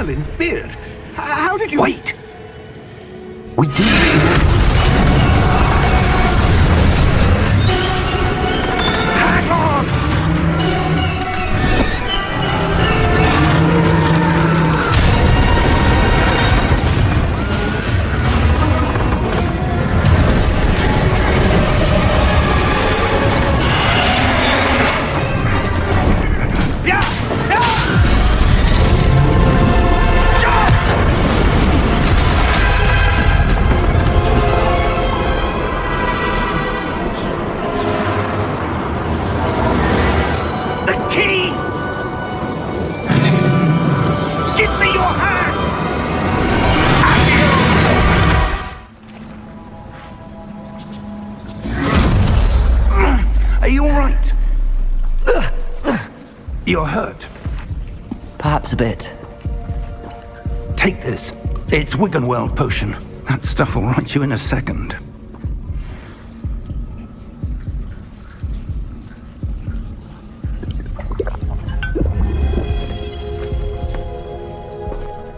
Merlin's beard. How did you... Wait! We do... Hang on! You're hurt. Perhaps a bit. Take this. It's Wiggenweld potion. That stuff will right you in a second.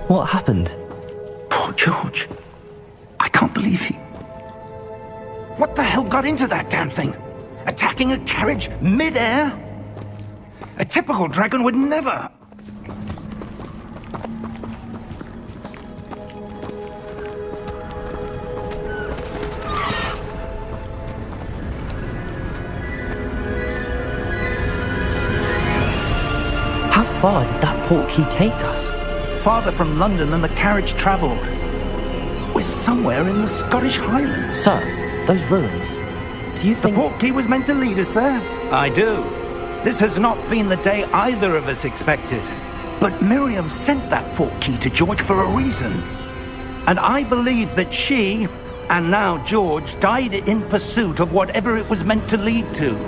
What happened? Poor George. I can't believe he... What the hell got into that damn thing? Attacking a carriage mid-air? A typical dragon would never... How far did that portkey take us? Farther from London than the carriage travelled. We're somewhere in the Scottish Highlands. Sir, those ruins. Do you think... The portkey was meant to lead us there? I do. This has not been the day either of us expected. But Miriam sent that portkey to George for a reason. And I believe that she, and now George, died in pursuit of whatever it was meant to lead to.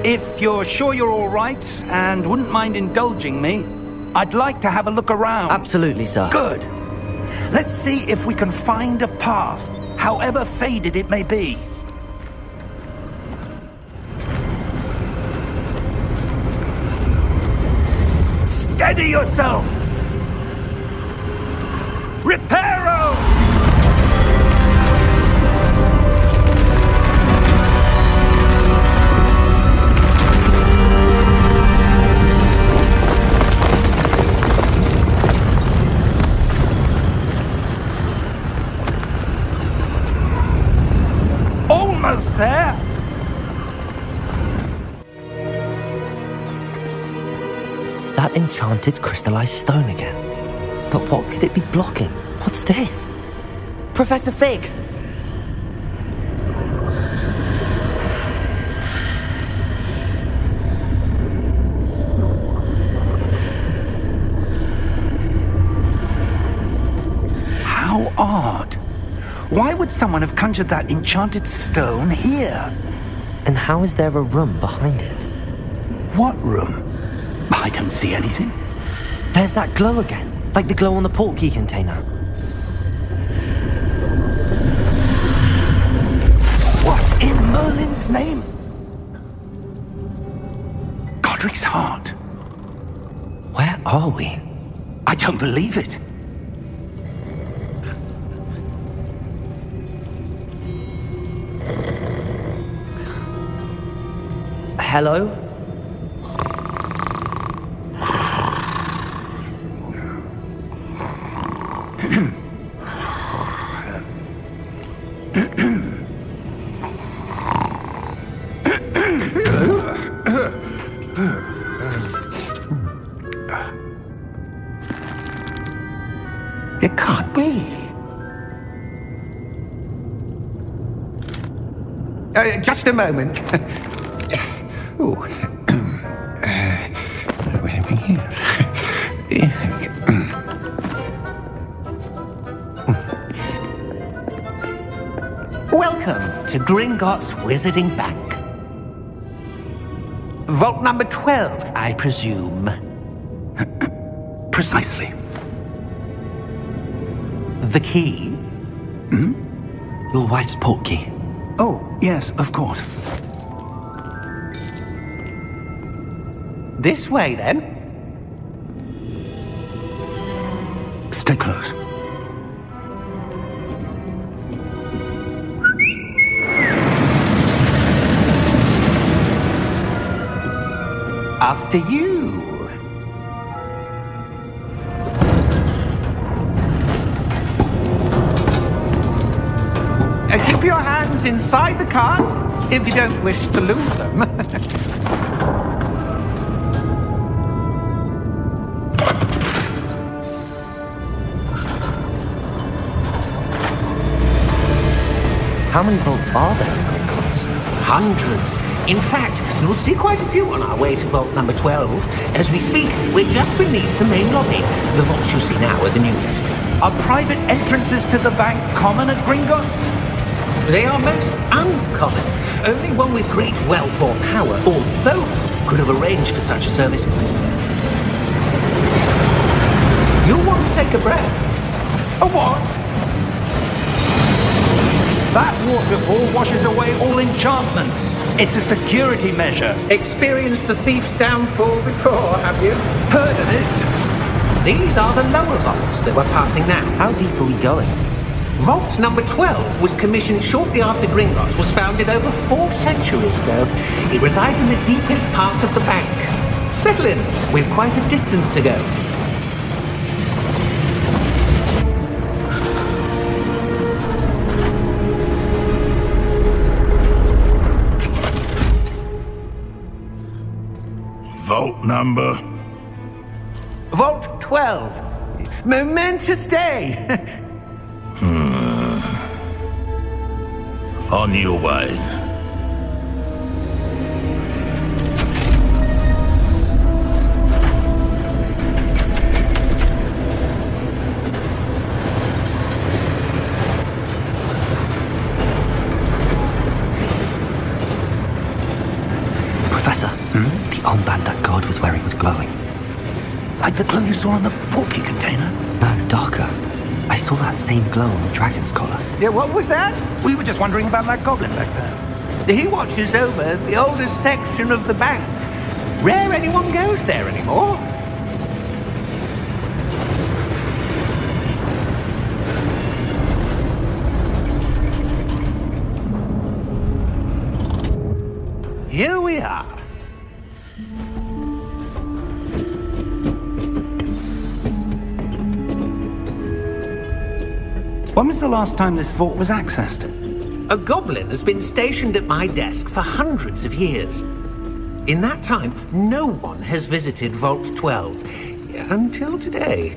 If you're sure you're all right, and wouldn't mind indulging me, I'd like to have a look around. Absolutely, sir. Good. Let's see if we can find a path, however faded it may be. Steady yourself! Reparo! Almost there! That enchanted crystallized stone again. But what could it be blocking? What's this? Professor Fig! How odd. Why would someone have conjured that enchanted stone here? And how is there a room behind it? What room? I don't see anything. There's that glow again, like the glow on the portkey container. What in Merlin's name? Godric's heart. Where are we? I don't believe it. Hello? It can't be. Just a moment. Oh. Where are we here? Welcome to Gringotts Wizarding Bank. Vault number 12, I presume. Precisely. The key? Your wife's portkey. Oh, yes, of course. This way, then. Stay close. After you. Keep your hands inside the cart if you don't wish to lose them. How many vaults are there in Gringotts? Hundreds. In fact, you'll see quite a few on our way to vault number 12. As we speak, we're just beneath the main lobby. The vaults you see now are the newest. Are private entrances to the bank common at Gringotts? They are most uncommon. Only one with great wealth or power, or both, could have arranged for such a service. You'll want to take a breath. A what? That waterfall washes away all enchantments. It's a security measure. Experienced the thief's downfall before, have you? Heard of it? These are the lower vaults that we're passing now. How deep are we going? Vault number 12 was commissioned shortly after Gringotts was founded over 4 centuries ago. It resides in the deepest part of the bank. Settle in. We've quite a distance to go. Vault number? Vault 12. Momentous day. On your way. Professor, the armband that guard was wearing was glowing. Like the glow you saw on the portkey container? No, darker. I saw that same glow on the dragon's collar. Yeah, what was that? We were just wondering about that goblin back there. He watches over the oldest section of the bank. Rare anyone goes there anymore. Here we are. When was the last time this vault was accessed? A goblin has been stationed at my desk for hundreds of years. In that time, no one has visited Vault 12. Until today.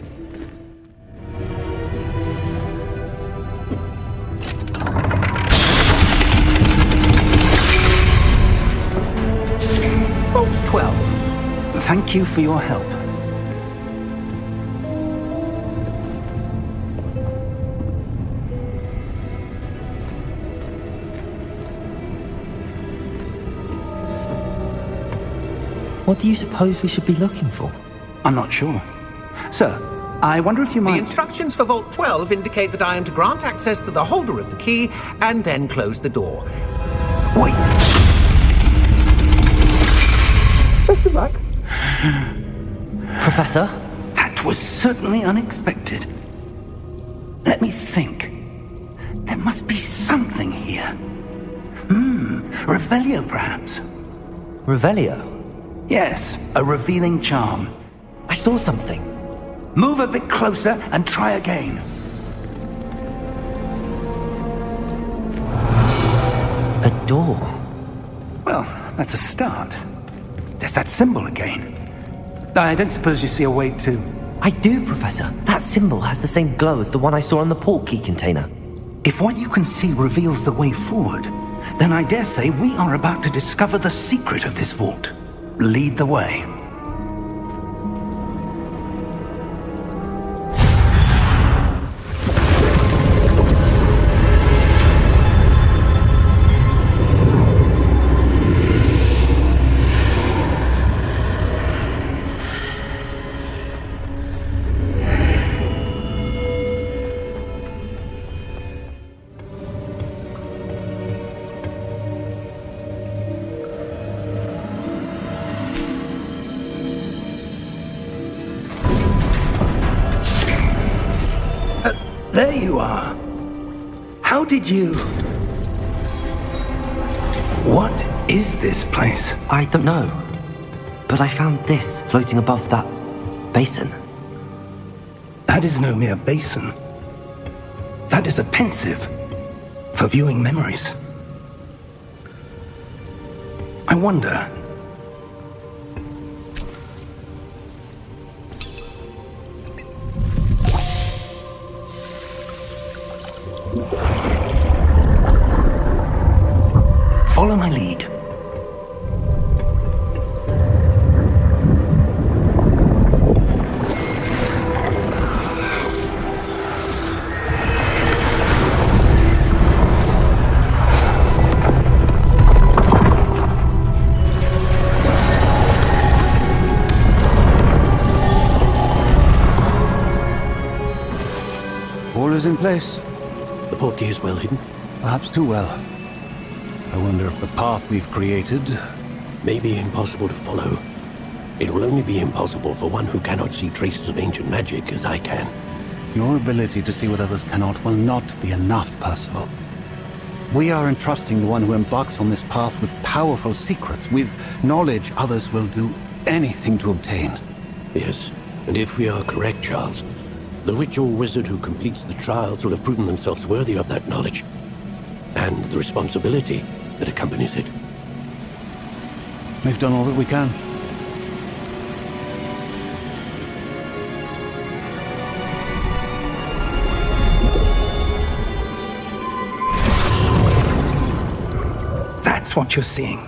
Vault 12. Thank you for your help. What do you suppose we should be looking for? I'm not sure. Sir, I wonder if you The might... instructions for Vault 12 indicate that I am to grant access to the holder of the key and then close the door. Wait! Best of luck. Professor? That was certainly unexpected. Let me think. There must be something here. Revelio, perhaps? Revelio? Yes, a revealing charm. I saw something. Move a bit closer and try again. A door. Well, that's a start. There's that symbol again. I don't suppose you see a way to... I do, Professor. That symbol has the same glow as the one I saw on the portkey container. If what you can see reveals the way forward, then I dare say we are about to discover the secret of this vault. Lead the way. There you are. How did you... What is this place? I don't know. But I found this floating above that basin. That is no mere basin. That is a pensive for viewing memories. I wonder... Follow my lead. All is in place. The portkey is well hidden. Perhaps too well. I wonder if the path we've created... May be impossible to follow. It will only be impossible for one who cannot see traces of ancient magic as I can. Your ability to see what others cannot will not be enough, Percival. We are entrusting the one who embarks on this path with powerful secrets, with knowledge others will do anything to obtain. Yes, and if we are correct, Charles, the witch or wizard who completes the trials will have proven themselves worthy of that knowledge, and the responsibility that accompanies it. We've done all that we can. That's what you're seeing.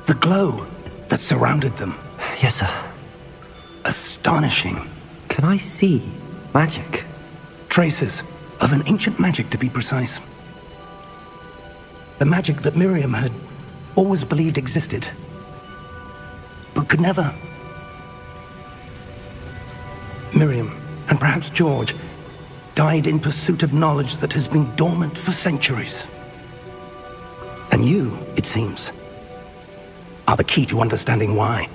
The glow that surrounded them. Yes, sir. Astonishing. Can I see magic? Traces of an ancient magic, to be precise. The magic that Miriam had always believed existed, but could never. Miriam, and perhaps George, died in pursuit of knowledge that has been dormant for centuries. And you, it seems, are the key to understanding why.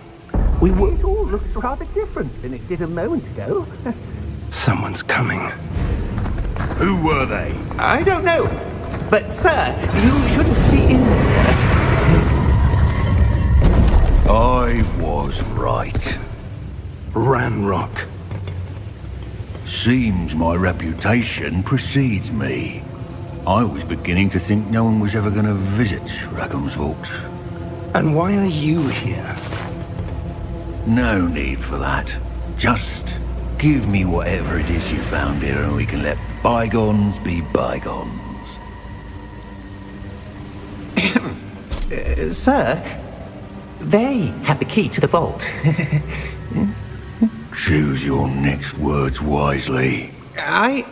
We were... It all looks rather different than it did a moment ago. Someone's coming. Who were they? I don't know. But, sir, you shouldn't be in there. I was right. Ranrock. Seems my reputation precedes me. I was beginning to think no one was ever going to visit Rackham's Vault. And why are you here? No need for that. Just give me whatever it is you found here and we can let bygones be bygones. Sir, they have the key to the vault. Choose your next words wisely. I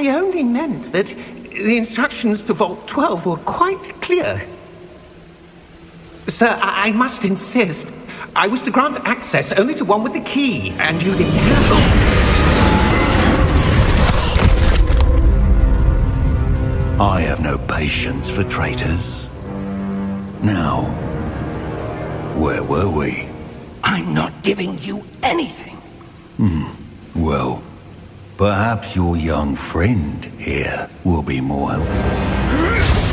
only meant that the instructions to Vault 12 were quite clear. Sir, I must insist. I was to grant access only to one with the key, and you didn't handle. I have no patience for traitors. Now, where were we? I'm not giving you anything. Well, perhaps your young friend here will be more helpful.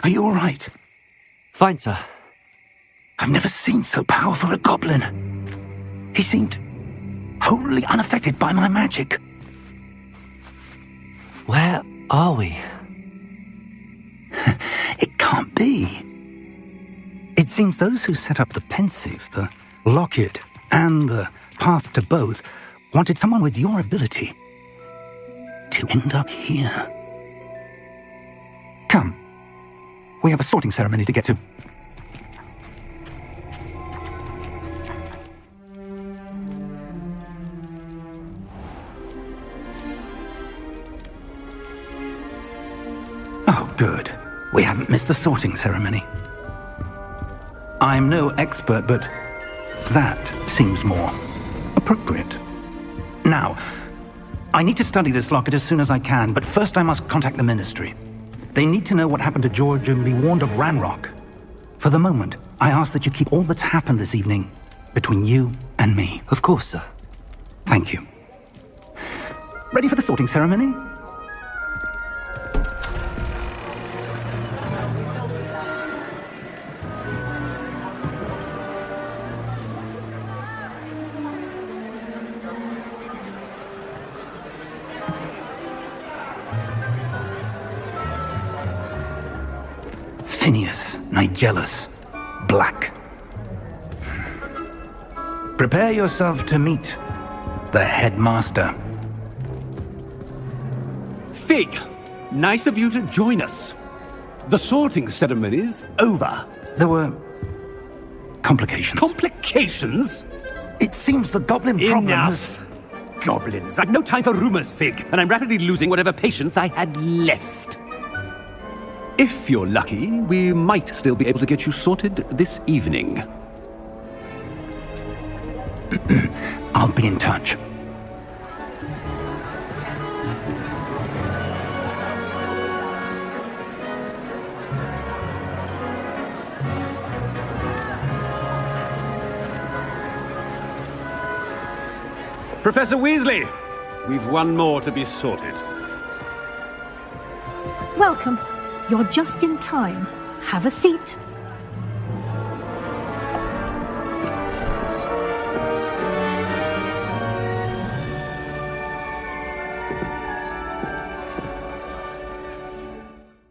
Are you all right? Fine, sir. I've never seen so powerful a goblin. He seemed wholly unaffected by my magic. Where are we? It can't be. It seems those who set up the pensive, the locket, and the path to both wanted someone with your ability to end up here. Come. We have a sorting ceremony to get to. Oh, good. We haven't missed the sorting ceremony. I'm no expert, but that seems more appropriate. Now, I need to study this locket as soon as I can, but first I must contact the Ministry. They need to know what happened to George and be warned of Ranrock. For the moment, I ask that you keep all that's happened this evening between you and me. Of course, sir. Thank you. Ready for the sorting ceremony? Phineas, Nigellus, Black. Prepare yourself to meet the headmaster. Fig, nice of you to join us. The sorting ceremony's over. There were complications. Complications? It seems the goblin problem Enough. Goblins. I've no time for rumors, Fig, and I'm rapidly losing whatever patience I had left. If you're lucky, we might still be able to get you sorted this evening. I'll be in touch. Professor Weasley, we've one more to be sorted. Welcome. You're just in time. Have a seat.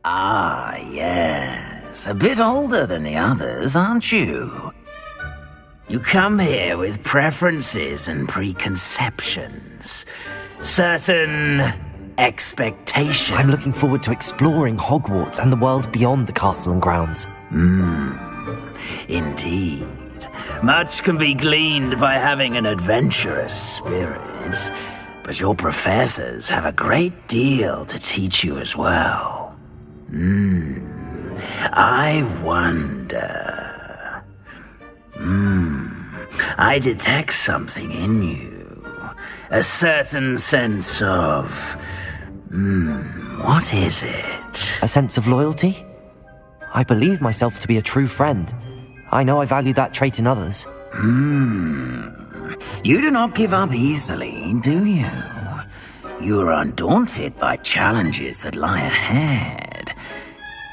Ah, yes. A bit older than the others, aren't you? You come here with preferences and preconceptions. Certain expectations. I'm looking forward to exploring Hogwarts and the world beyond the castle and grounds. Indeed. Much can be gleaned by having an adventurous spirit, but your professors have a great deal to teach you as well. I wonder... I detect something in you. A certain sense of... what is it? A sense of loyalty? I believe myself to be a true friend. I know I value that trait in others. You do not give up easily, do you? You are undaunted by challenges that lie ahead.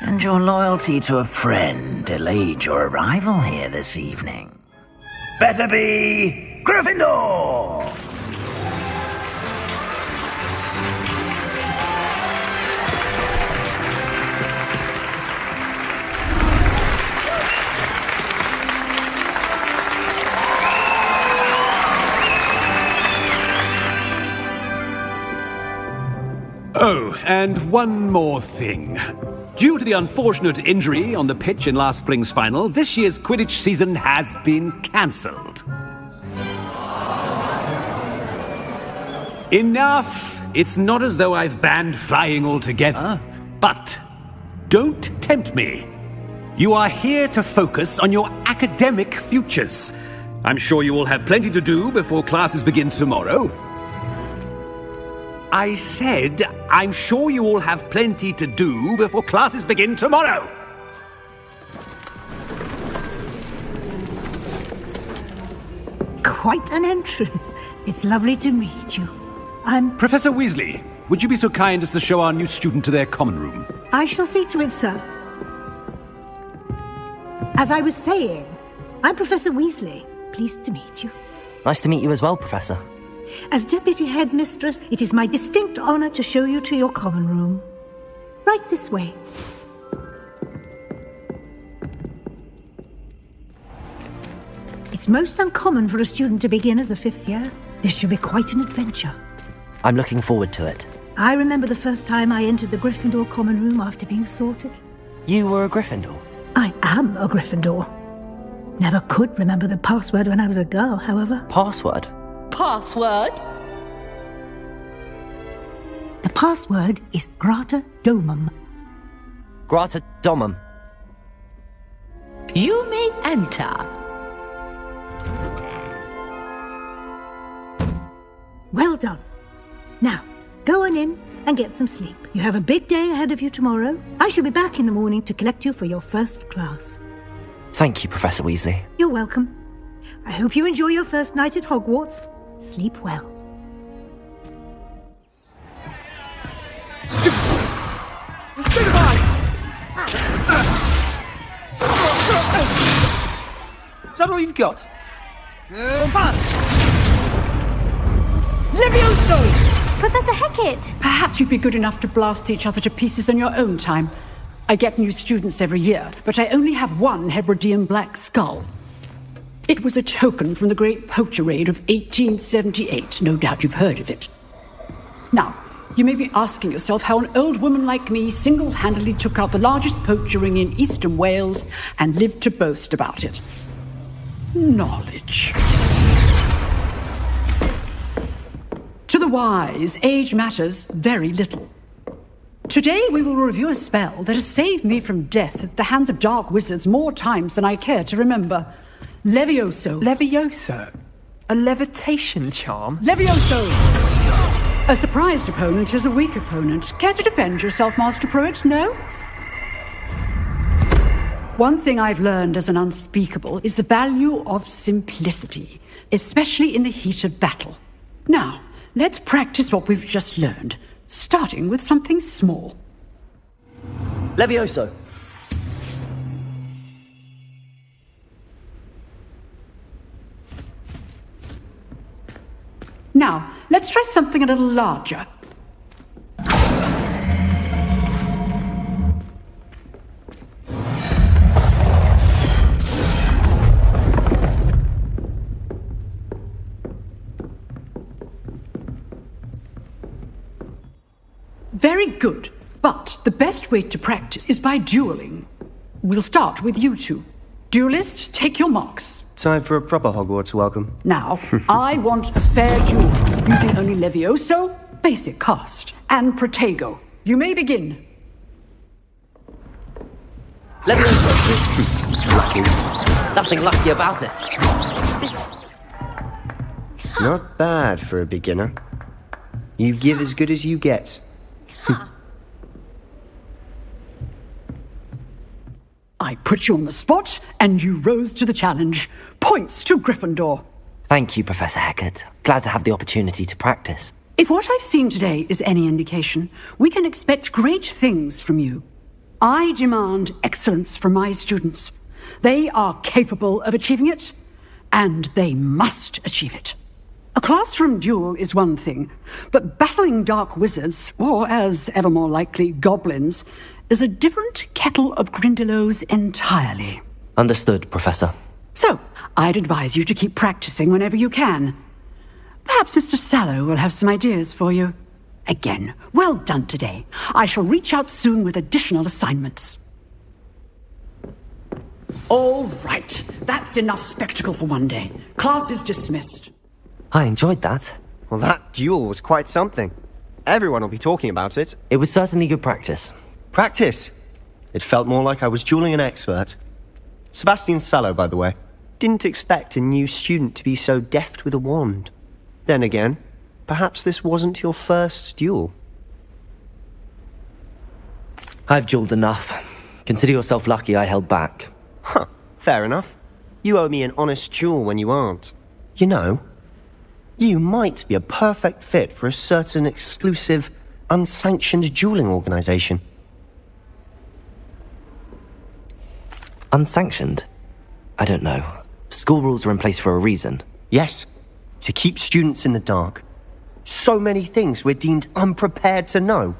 And your loyalty to a friend delayed your arrival here this evening. Better be Gryffindor! Oh, and one more thing. Due to the unfortunate injury on the pitch in last spring's final, this year's Quidditch season has been cancelled. Enough! It's not as though I've banned flying altogether, but don't tempt me. You are here to focus on your academic futures. I'm sure you will have plenty to do before classes begin tomorrow. I said, I'm sure you all have plenty to do before classes begin tomorrow. Quite an entrance. It's lovely to meet you. Professor Weasley, would you be so kind as to show our new student to their common room? I shall see to it, sir. As I was saying, I'm Professor Weasley. Pleased to meet you. Nice to meet you as well, Professor. As Deputy Headmistress, it is my distinct honor to show you to your common room. Right this way. It's most uncommon for a student to begin as a 5th year. This should be quite an adventure. I'm looking forward to it. I remember the first time I entered the Gryffindor common room after being sorted. You were a Gryffindor? I am a Gryffindor. Never could remember the password when I was a girl, however. Password? Password? The password is Grata Domum. Grata Domum. You may enter. Well done. Now, go on in and get some sleep. You have a big day ahead of you tomorrow. I shall be back in the morning to collect you for your first class. Thank you, Professor Weasley. You're welcome. I hope you enjoy your first night at Hogwarts. Sleep well. Stupefy! Is that all you've got? Levioso! Professor Hecat! Perhaps you'd be good enough to blast each other to pieces in your own time. I get new students every year, but I only have one Hebridean black skull. It was a token from the Great Poacher Raid of 1878. No doubt you've heard of it. Now, you may be asking yourself how an old woman like me single-handedly took out the largest poacher ring in eastern Wales and lived to boast about it. Knowledge. To the wise, age matters very little. Today we will review a spell that has saved me from death at the hands of dark wizards more times than I care to remember. Levioso. Levioso? A levitation charm? Levioso! A surprised opponent is a weak opponent. Care to defend yourself, Master Pruitt? No? One thing I've learned as an unspeakable is the value of simplicity, especially in the heat of battle. Now, let's practice what we've just learned, starting with something small. Levioso. Now, let's try something a little larger. Very good, but the best way to practice is by dueling. We'll start with you two. Duelists, take your marks. Time for a proper Hogwarts welcome. Now, I want a fair duel, using only Levioso, basic cast, and Protego. You may begin. Levioso. Lucky. Nothing lucky about it. Not bad for a beginner. You give as good as you get. I put you on the spot, and you rose to the challenge. Points to Gryffindor. Thank you, Professor Hecat. Glad to have the opportunity to practice. If what I've seen today is any indication, we can expect great things from you. I demand excellence from my students. They are capable of achieving it, and they must achieve it. A classroom duel is one thing, but battling dark wizards, or as ever more likely, goblins, is a different kettle of Grindylows entirely. Understood, Professor. So, I'd advise you to keep practicing whenever you can. Perhaps Mr. Sallow will have some ideas for you. Again, well done today. I shall reach out soon with additional assignments. All right, that's enough spectacle for one day. Class is dismissed. I enjoyed that. Well, that duel was quite something. Everyone will be talking about it. It was certainly good practice. Practice? It felt more like I was dueling an expert. Sebastian Sallow, by the way. Didn't expect a new student to be so deft with a wand. Then again, perhaps this wasn't your first duel. I've dueled enough. Consider yourself lucky I held back. Huh, fair enough. You owe me an honest duel when you aren't. You know, you might be a perfect fit for a certain exclusive, unsanctioned dueling organization. Unsanctioned? I don't know. School rules are in place for a reason. Yes. to keep students in the dark. So many things we're deemed unprepared to know.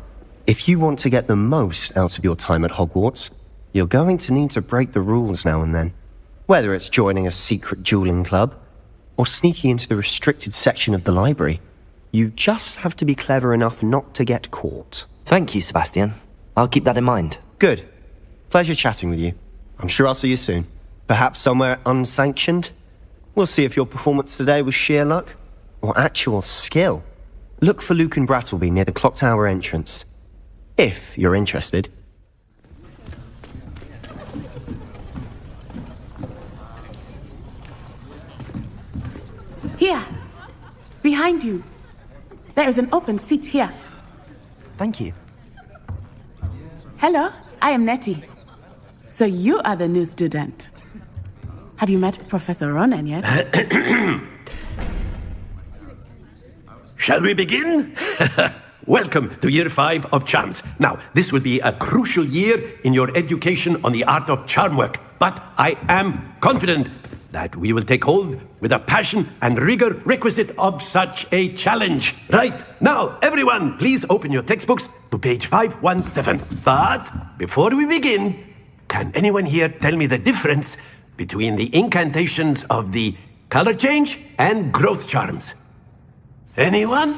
If you want to get the most out of your time at Hogwarts, you're going to need to break the rules now and then. Whether it's joining a secret dueling club, or sneaking into the restricted section of the library, you just have to be clever enough not to get caught. Thank you, Sebastian. I'll keep that in mind. Good. Pleasure chatting with you. I'm sure I'll see you soon. Perhaps somewhere unsanctioned? We'll see if your performance today was sheer luck, or actual skill. Look for Luke and Brattleby near the clock tower entrance. If you're interested. Here. Behind you. There is an open seat here. Thank you. Hello, I am Nettie. So you are the new student. Have you met Professor Ronan yet? Shall we begin? Welcome to Year 5 of Charms. Now, this will be a crucial year in your education on the art of charm work, but I am confident that we will take hold with the passion and rigor requisite of such a challenge. Right, now, everyone, please open your textbooks to page 517. But before we begin, can anyone here tell me the difference between the incantations of the color change and growth charms? Anyone?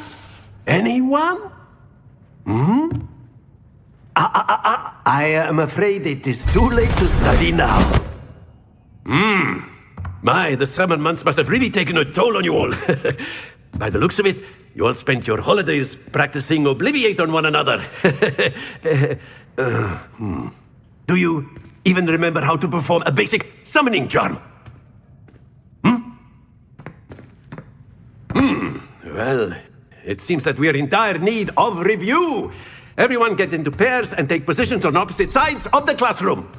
Anyone? I am afraid it is too late to study now. My, the summer months must have really taken a toll on you all. By the looks of it, you all spent your holidays practicing Obliviate on one another. Do you even remember how to perform a basic summoning charm? Well, it seems that we are in dire need of review. Everyone get into pairs and take positions on opposite sides of the classroom.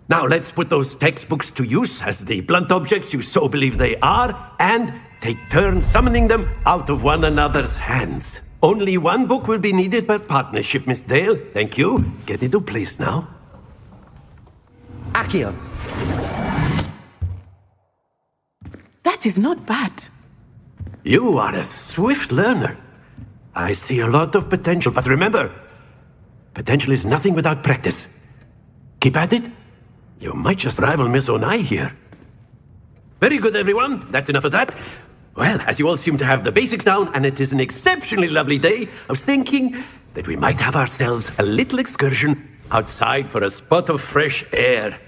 Now let's put those textbooks to use as the blunt objects you so believe they are, and take turns summoning them out of one another's hands. Only one book will be needed per partnership, Miss Dale. Thank you. Get into place now. Accio. That is not bad. You are a swift learner. I see a lot of potential, but remember, potential is nothing without practice. Keep at it. You might just rival Miss Onai here. Very good, everyone. That's enough of that. Well, as you all seem to have the basics down, and it is an exceptionally lovely day, I was thinking that we might have ourselves a little excursion outside for a spot of fresh air.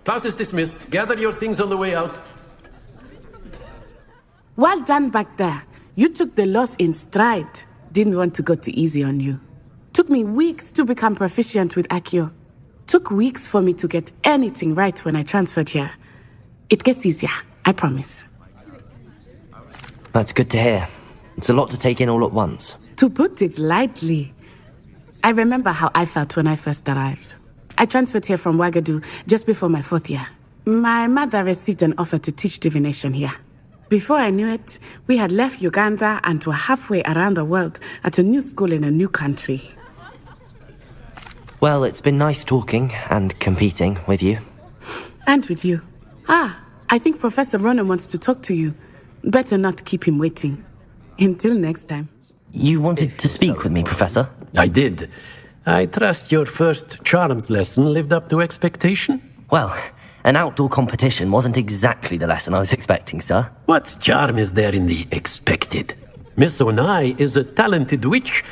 Class is dismissed. Gather your things on the way out. Well done back there. You took the loss in stride. Didn't want to go too easy on you. Took me weeks to become proficient with Accio. Took weeks for me to get anything right when I transferred here. It gets easier, I promise. That's good to hear. It's a lot to take in all at once. To put it lightly, I remember how I felt when I first arrived. I transferred here from Wagadu just before my 4th year. My mother received an offer to teach divination here. Before I knew it, we had left Uganda and were halfway around the world at a new school in a new country. Well, it's been nice talking and competing with you. And with you. I think Professor Ronan wants to talk to you. Better not keep him waiting. Until next time. You wanted to speak with me, Professor? I did. I trust your first charms lesson lived up to expectation? Well, an outdoor competition wasn't exactly the lesson I was expecting, sir. What charm is there in the expected? Miss Onai is a talented witch.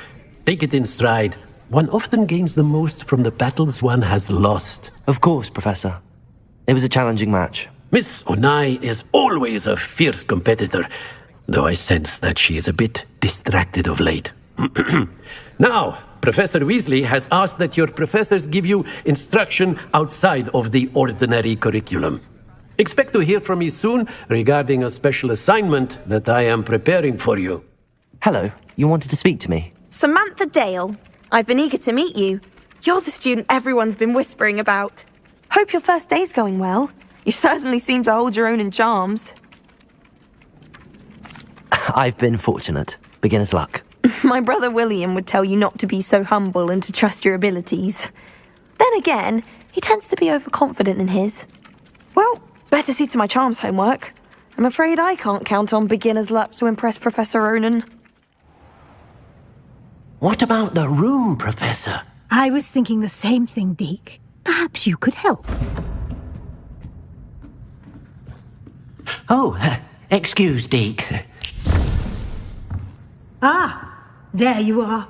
Take it in stride. One often gains the most from the battles one has lost. Of course, Professor. It was a challenging match. Miss Onai is always a fierce competitor, though I sense that she is a bit distracted of late. Now, Professor Weasley has asked that your professors give you instruction outside of the ordinary curriculum. Expect to hear from me soon regarding a special assignment that I am preparing for you. Hello, you wanted to speak to me? Samantha Dale. I've been eager to meet you. You're the student everyone's been whispering about. Hope your first day's going well. You certainly seem to hold your own in charms. I've been fortunate. Beginner's luck. My brother William would tell you not to be so humble and to trust your abilities. Then again, he tends to be overconfident in his. Well, better see to my charms homework. I'm afraid I can't count on beginner's luck to impress Professor Ronan. What about the room, Professor? I was thinking the same thing, Deke. Perhaps you could help. Oh, excuse, Deke. Ah, there you are.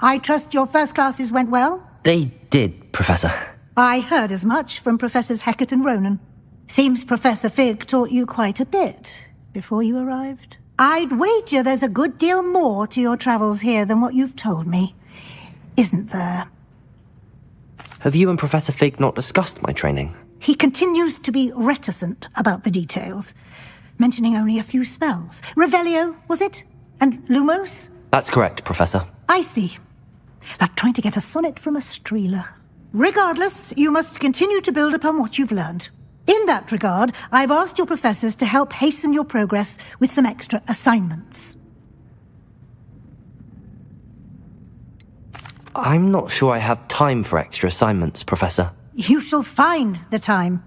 I trust your first classes went well? They did, Professor. I heard as much from Professors Hecat and Ronan. Seems Professor Fig taught you quite a bit before you arrived. I'd wager there's a good deal more to your travels here than what you've told me. Isn't there? Have you and Professor Fig not discussed my training? He continues to be reticent about the details, mentioning only a few spells. Revelio, was it? And Lumos? That's correct, Professor. I see. Like trying to get a sonnet from a streeler. Regardless, you must continue to build upon what you've learned. In that regard, I've asked your professors to help hasten your progress with some extra assignments. I'm not sure I have time for extra assignments, Professor. You shall find the time.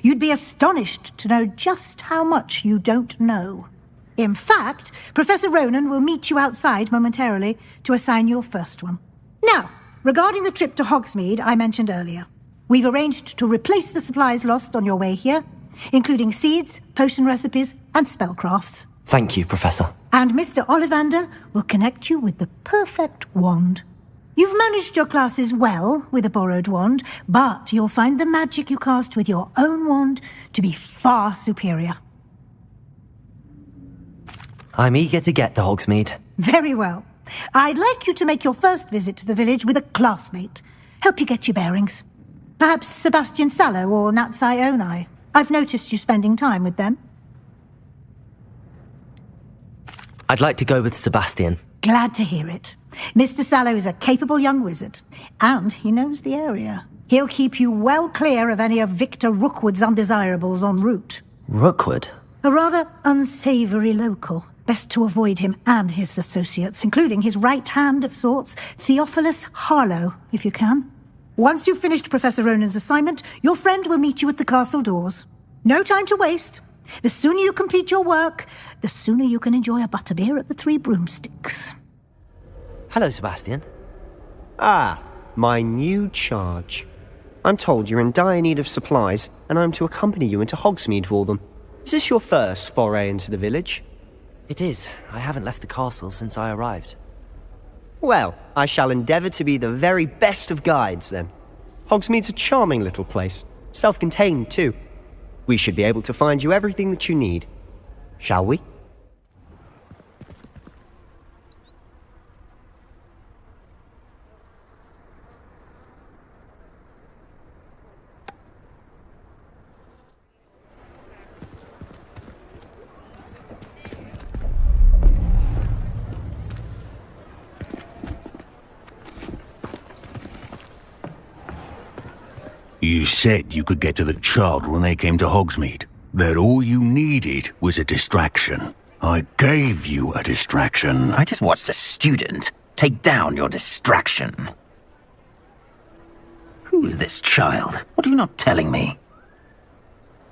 You'd be astonished to know just how much you don't know. In fact, Professor Ronan will meet you outside momentarily to assign your first one. Now, regarding the trip to Hogsmeade I mentioned earlier, we've arranged to replace the supplies lost on your way here, including seeds, potion recipes, and spellcrafts. Thank you, Professor. And Mr. Ollivander will connect you with the perfect wand. You've managed your classes well with a borrowed wand, but you'll find the magic you cast with your own wand to be far superior. I'm eager to get to Hogsmeade. Very well. I'd like you to make your first visit to the village with a classmate. Help you get your bearings. Perhaps Sebastian Sallow or Natsai Onai. I've noticed you spending time with them. I'd like to go with Sebastian. Glad to hear it. Mr. Sallow is a capable young wizard, and he knows the area. He'll keep you well clear of any of Victor Rookwood's undesirables en route. Rookwood? A rather unsavoury local. Best to avoid him and his associates, including his right hand of sorts, Theophilus Harlow, if you can. Once you've finished Professor Ronan's assignment, your friend will meet you at the castle doors. No time to waste. The sooner you complete your work, the sooner you can enjoy a butterbeer at the Three Broomsticks. Hello, Sebastian. Ah, my new charge. I'm told you're in dire need of supplies, and I'm to accompany you into Hogsmeade for them. Is this your first foray into the village? It is. I haven't left the castle since I arrived. Well, I shall endeavour to be the very best of guides, then. Hogsmeade's a charming little place. Self-contained, too. We should be able to find you everything that you need. Shall we? You said you could get to the child when they came to Hogsmeade. That all you needed was a distraction. I gave you a distraction. I just watched a student take down your distraction. Who is this child? What are you not telling me?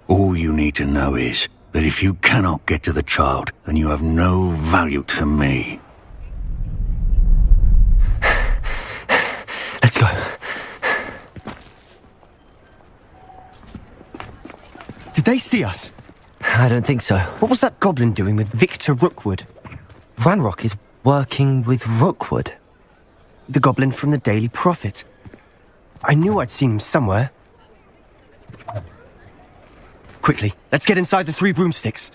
All you need to know is that if you cannot get to the child, then you have no value to me. Let's go. Did they see us? I don't think so. What was that goblin doing with Victor Rookwood? Ranrock is working with Rookwood. The goblin from the Daily Prophet. I knew I'd seen him somewhere. Quickly, let's get inside the Three Broomsticks.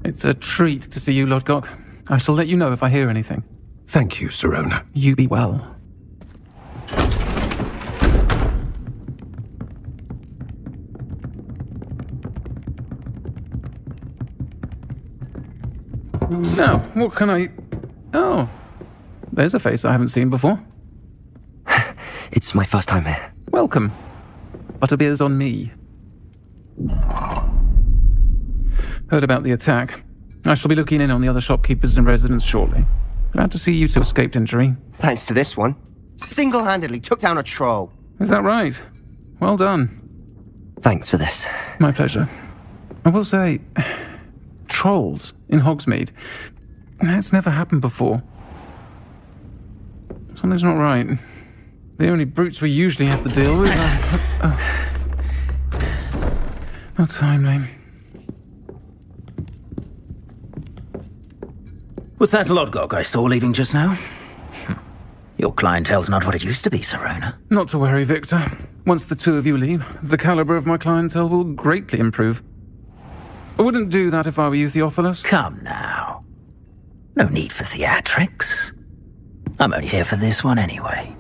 It's a treat to see you, Lodgok. I shall let you know if I hear anything. Thank you, Sirona. You be well. Now, what can I... Oh, there's a face I haven't seen before. It's my first time here. Welcome. Butterbeer's on me. Heard about the attack. I shall be looking in on the other shopkeepers and residents shortly. Glad to see you two escaped injury. Thanks to this one. Single-handedly took down a troll. Is that right? Well done. Thanks for this. My pleasure. I will say, trolls in Hogsmeade. That's never happened before. Something's not right. The only brutes we usually have to deal with are... Not timely. Was that Lodgok I saw leaving just now? Your clientele's not what it used to be, Sirona. Not to worry, Victor. Once the two of you leave, the caliber of my clientele will greatly improve. I wouldn't do that if I were you, Theophilus. Come now. No need for theatrics. I'm only here for this one anyway.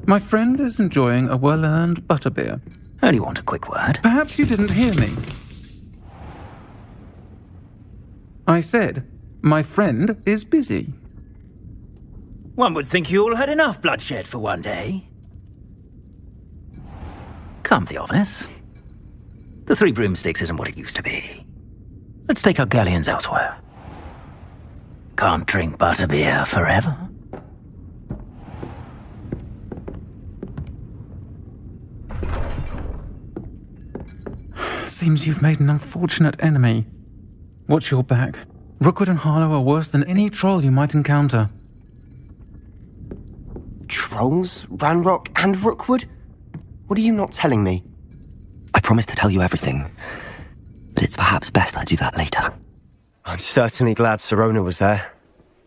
My friend is enjoying a well-earned butterbeer. Only want a quick word. Perhaps you didn't hear me. I said, my friend is busy. One would think you all had enough bloodshed for one day. Come, Theophilus. The Three Broomsticks isn't what it used to be. Let's take our galleons elsewhere. Can't drink butterbeer forever. Seems you've made an unfortunate enemy. Watch your back. Rookwood and Harlow are worse than any troll you might encounter. Trolls? Ranrock and Rookwood? What are you not telling me? I promised to tell you everything, but it's perhaps best I do that later. I'm certainly glad Sirona was there.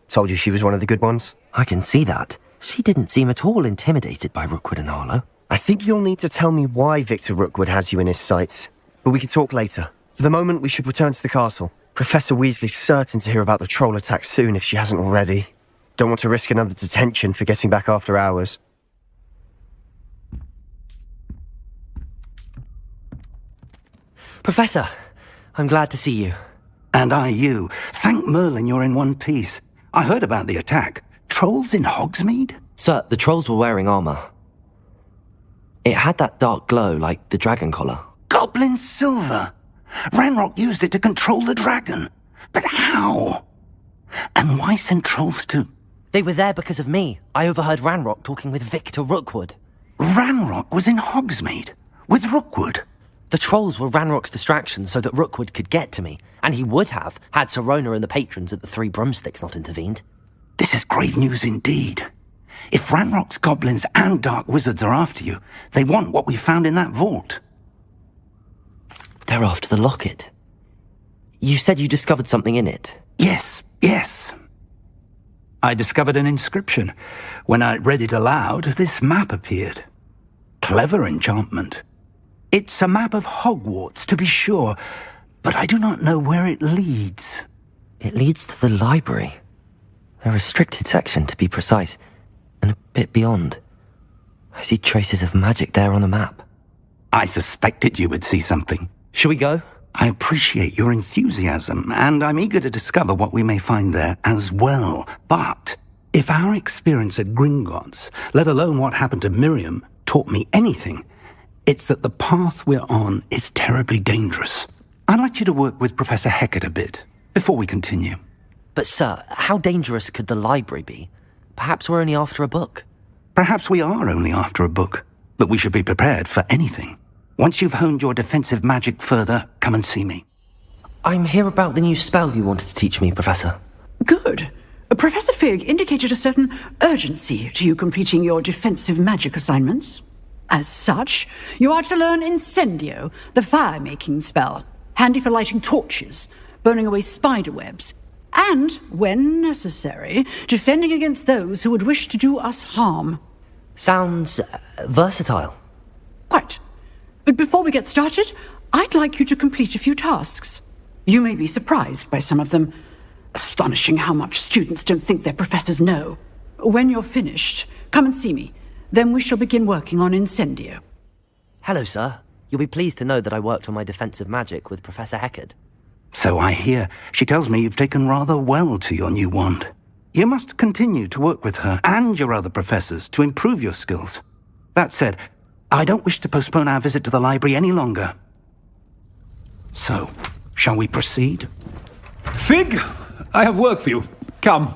Told you she was one of the good ones. I can see that. She didn't seem at all intimidated by Rookwood and Harlow. I think you'll need to tell me why Victor Rookwood has you in his sights. But we can talk later. For the moment, we should return to the castle. Professor Weasley's certain to hear about the troll attack soon if she hasn't already. Don't want to risk another detention for getting back after hours. Professor, I'm glad to see you. And I you. Thank Merlin you're in one piece. I heard about the attack. Trolls in Hogsmeade? Sir, the trolls were wearing armor. It had that dark glow like the dragon collar. Goblin silver! Ranrock used it to control the dragon. But how? And why send trolls to... They were there because of me. I overheard Ranrock talking with Victor Rookwood. Ranrock was in Hogsmeade? With Rookwood? The trolls were Ranrock's distraction so that Rookwood could get to me, and he would have had Sirona and the patrons at the Three Broomsticks not intervened. This is grave news indeed. If Ranrock's goblins and dark wizards are after you, they want what we found in that vault. They're after the locket. You said you discovered something in it. Yes. I discovered an inscription. When I read it aloud, this map appeared. Clever enchantment. It's a map of Hogwarts, to be sure, but I do not know where it leads. It leads to the library. A restricted section, to be precise, and a bit beyond. I see traces of magic there on the map. I suspected you would see something. Shall we go? I appreciate your enthusiasm, and I'm eager to discover what we may find there as well. But if our experience at Gringotts, let alone what happened to Miriam, taught me anything, it's that the path we're on is terribly dangerous. I'd like you to work with Professor Hecat a bit, before we continue. But sir, how dangerous could the library be? Perhaps we're only after a book. Perhaps we are only after a book, but we should be prepared for anything. Once you've honed your defensive magic further, come and see me. I'm here about the new spell you wanted to teach me, Professor. Good. Professor Fig indicated a certain urgency to you completing your defensive magic assignments. As such, you are to learn Incendio, the fire-making spell, handy for lighting torches, burning away spider webs, and, when necessary, defending against those who would wish to do us harm. Sounds versatile. Quite. But before we get started, I'd like you to complete a few tasks. You may be surprised by some of them. Astonishing how much students don't think their professors know. When you're finished, come and see me. Then we shall begin working on Incendio. Hello, sir. You'll be pleased to know that I worked on my defensive magic with Professor Hecat. So I hear. She tells me you've taken rather well to your new wand. You must continue to work with her and your other professors to improve your skills. That said, I don't wish to postpone our visit to the library any longer. So, shall we proceed? Fig, I have work for you. Come.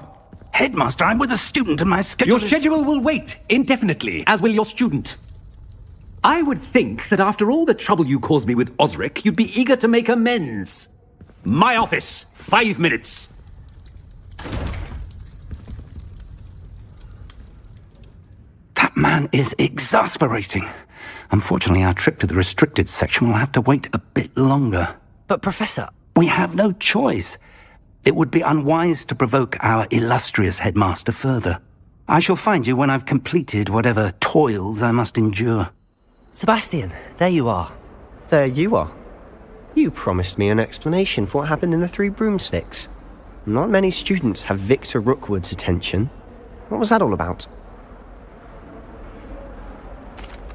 Headmaster, I'm with a student and my schedule Your schedule will wait indefinitely, as will your student. I would think that after all the trouble you caused me with Osric, you'd be eager to make amends. My office, 5 minutes. That man is exasperating. Unfortunately, our trip to the restricted section will have to wait a bit longer. But, Professor... We have no choice. It would be unwise to provoke our illustrious headmaster further. I shall find you when I've completed whatever toils I must endure. Sebastian, there you are. There you are. You promised me an explanation for what happened in the Three Broomsticks. Not many students have Victor Rookwood's attention. What was that all about?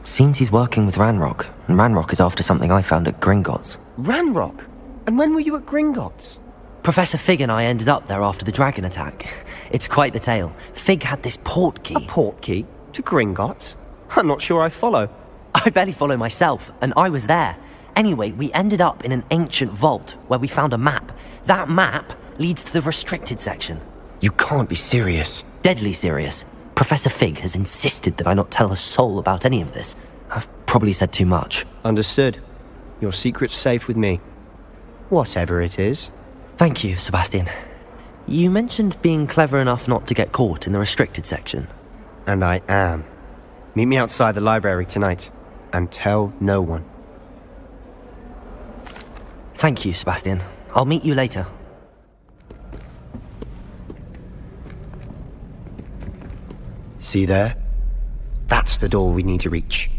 Seems he's working with Ranrock, and Ranrock is after something I found at Gringotts. Ranrock? And when were you at Gringotts? Professor Fig and I ended up there after the dragon attack. It's quite the tale. Fig had this port key. A port key? To Gringotts? I'm not sure I follow. I barely follow myself, and I was there. Anyway, we ended up in an ancient vault where we found a map. That map leads to the restricted section. You can't be serious. Deadly serious. Professor Fig has insisted that I not tell a soul about any of this. I've probably said too much. Understood. Your secret's safe with me. Whatever it is. Thank you, Sebastian. You mentioned being clever enough not to get caught in the restricted section. And I am. Meet me outside the library tonight, and tell no one. Thank you, Sebastian. I'll meet you later. See there? That's the door we need to reach.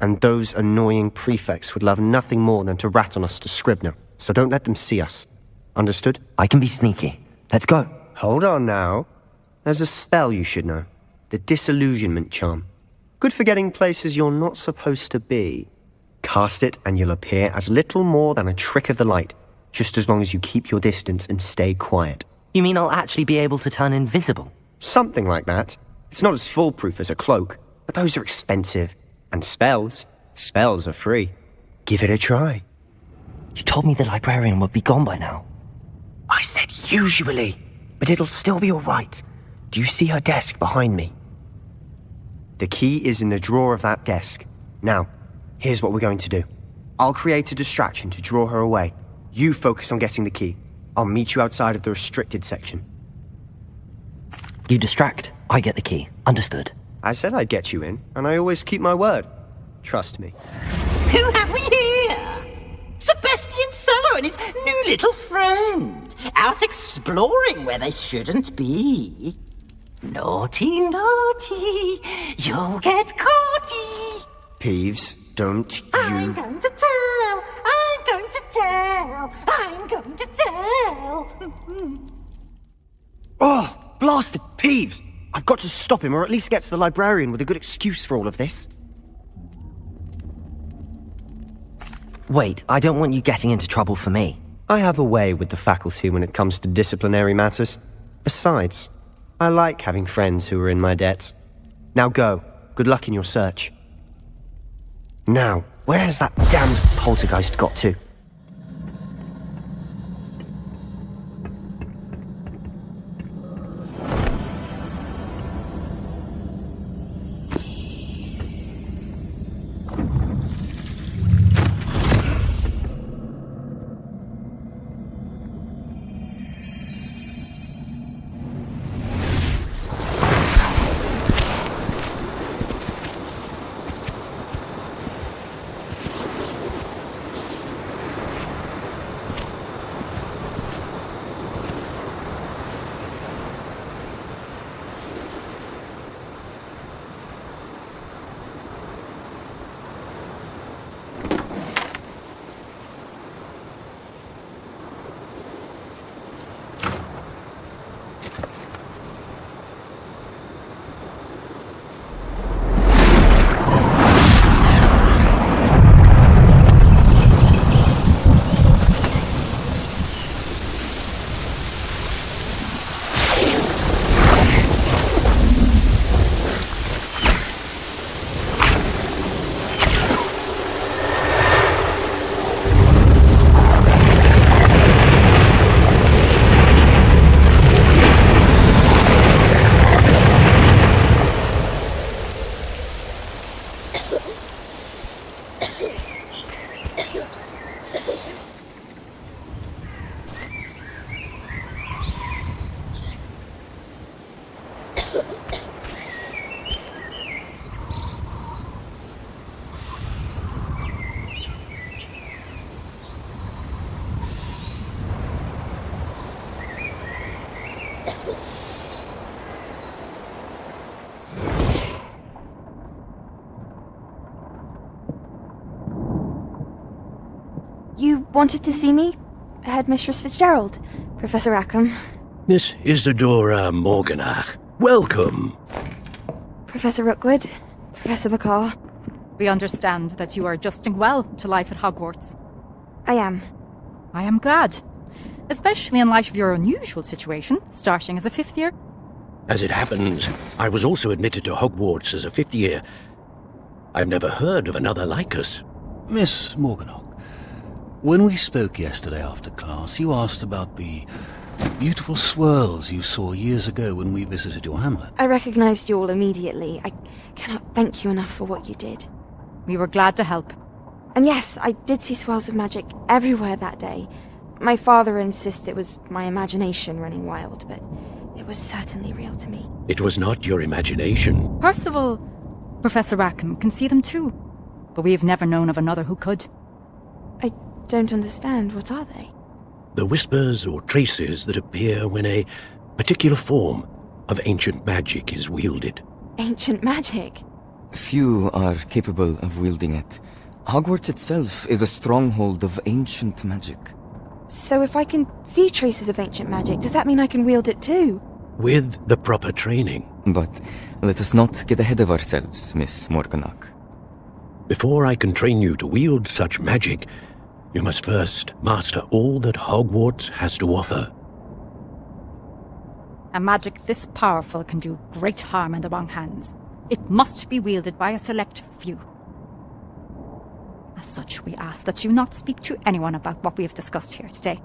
And those annoying prefects would love nothing more than to rat on us to Scribner, so don't let them see us. Understood? I can be sneaky. Let's go. Hold on now. There's a spell you should know. The Disillusionment Charm. Good for getting places you're not supposed to be. Cast it and you'll appear as little more than a trick of the light, just as long as you keep your distance and stay quiet. You mean I'll actually be able to turn invisible? Something like that. It's not as foolproof as a cloak, but those are expensive. And spells are free. Give it a try. You told me the librarian would be gone by now. I said usually, but it'll still be all right. Do you see her desk behind me? The key is in the drawer of that desk. Now, here's what we're going to do. I'll create a distraction to draw her away. You focus on getting the key. I'll meet you outside of the restricted section. You distract, I get the key. Understood. I said I'd get you in, and I always keep my word. Trust me. Who have we here? Sebastian Sallow and his new little friend, out exploring where they shouldn't be. Naughty, naughty, you'll get caughty. Peeves, don't you... I'm going to tell, I'm going to tell, I'm going to tell. Oh, blasted Peeves! I've got to stop him, or at least get to the librarian with a good excuse for all of this. Wait, I don't want you getting into trouble for me. I have a way with the faculty when it comes to disciplinary matters. Besides, I like having friends who are in my debt. Now go. Good luck in your search. Now, where has that damned poltergeist got to? You wanted to see me? Headmistress Fitzgerald, Professor Rackham. Miss Isadora Morganach, welcome. Professor Rookwood, Professor Bakar. We understand that you are adjusting well to life at Hogwarts. I am. I am glad. Especially in light of your unusual situation, starting as a 5th year. As it happens, I was also admitted to Hogwarts as a 5th year. I've never heard of another like us. Miss Morganach, when we spoke yesterday after class, you asked about the beautiful swirls you saw years ago when we visited your hamlet. I recognized you all immediately. I cannot thank you enough for what you did. We were glad to help. And yes, I did see swirls of magic everywhere that day. My father insists it was my imagination running wild, but it was certainly real to me. It was not your imagination. Percival, Professor Rackham can see them too, but we have never known of another who could. I don't understand. What are they? The whispers or traces that appear when a particular form of ancient magic is wielded. Ancient magic? Few are capable of wielding it. Hogwarts itself is a stronghold of ancient magic. So if I can see traces of ancient magic, does that mean I can wield it too? With the proper training. But let us not get ahead of ourselves, Miss Morganach. Before I can train you to wield such magic, you must first master all that Hogwarts has to offer. A magic this powerful can do great harm in the wrong hands. It must be wielded by a select few. As such, we ask that you not speak to anyone about what we have discussed here today.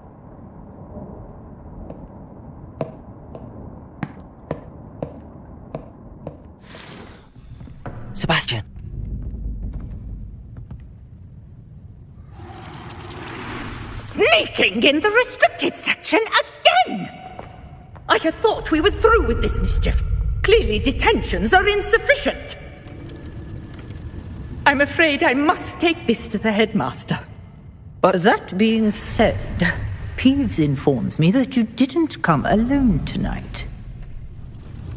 Sebastian. Sneaking in the restricted section again! I had thought we were through with this mischief. Clearly detentions are insufficient. I'm afraid I must take this to the headmaster. But that being said, Peeves informs me that you didn't come alone tonight.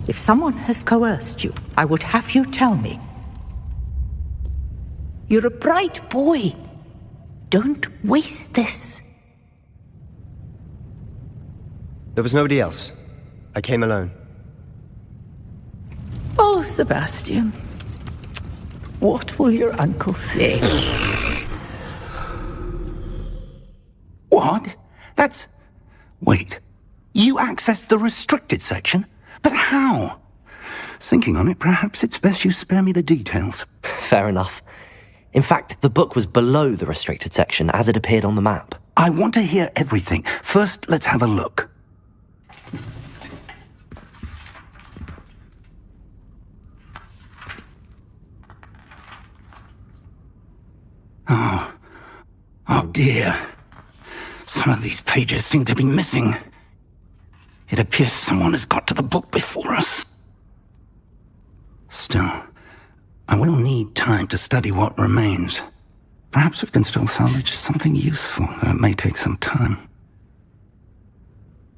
If someone has coerced you, I would have you tell me. You're a bright boy. Don't waste this. There was nobody else. I came alone. Oh, Sebastian. What will your uncle say? What? That's... Wait. You accessed the restricted section? But how? Thinking on it, perhaps it's best you spare me the details. Fair enough. In fact, the book was below the restricted section as it appeared on the map. I want to hear everything. First, let's have a look. Oh dear. Some of these pages seem to be missing. It appears someone has got to the book before us. Still, I will need time to study what remains. Perhaps we can still salvage something useful, though it may take some time.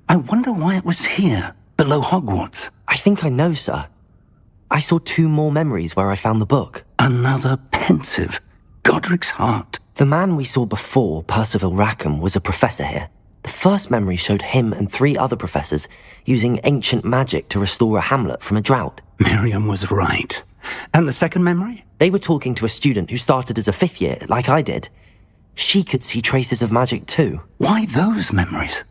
I wonder why it was here, below Hogwarts. I think I know, sir. I saw 2 more memories where I found the book. Another pensive. Godric's heart. The man we saw before, Percival Rackham, was a professor here. The first memory showed him and 3 other professors using ancient magic to restore a hamlet from a drought. Miriam was right. And the second memory? They were talking to a student who started as a 5th year, like I did. She could see traces of magic too. Why those memories?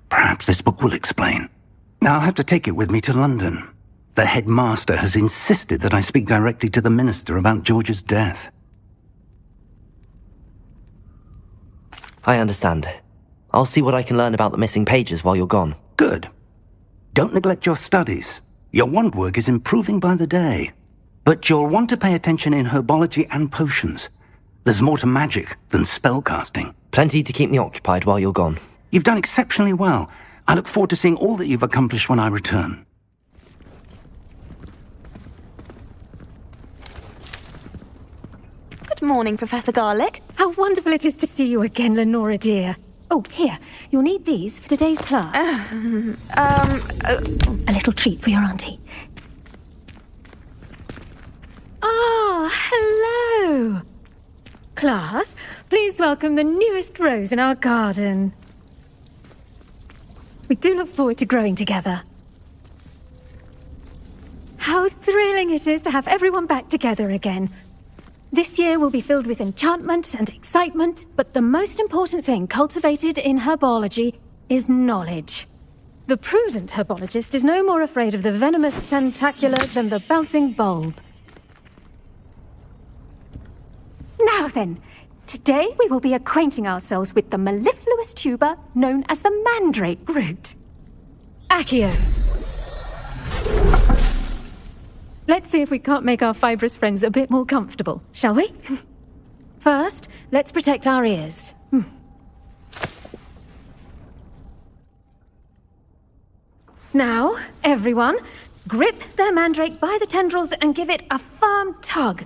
Perhaps this book will explain. I'll have to take it with me to London. The headmaster has insisted that I speak directly to the minister about George's death. I understand. I'll see what I can learn about the missing pages while you're gone. Good. Don't neglect your studies. Your wand work is improving by the day. But you'll want to pay attention in herbology and potions. There's more to magic than spellcasting. Plenty to keep me occupied while you're gone. You've done exceptionally well. I look forward to seeing all that you've accomplished when I return. Good morning, Professor Garlick. How wonderful it is to see you again, Lenora dear. Oh, here, you'll need these for today's class. A little treat for your auntie. Ah, hello. Class, please welcome the newest rose in our garden. We do look forward to growing together. How thrilling it is to have everyone back together again. This year will be filled with enchantment and excitement, but the most important thing cultivated in herbology is knowledge. The prudent herbologist is no more afraid of the venomous tentacula than the bouncing bulb. Now then, today we will be acquainting ourselves with the mellifluous tuber known as the mandrake root. Accio. Let's see if we can't make our fibrous friends a bit more comfortable, shall we? First, let's protect our ears. Now, everyone, grip their mandrake by the tendrils and give it a firm tug.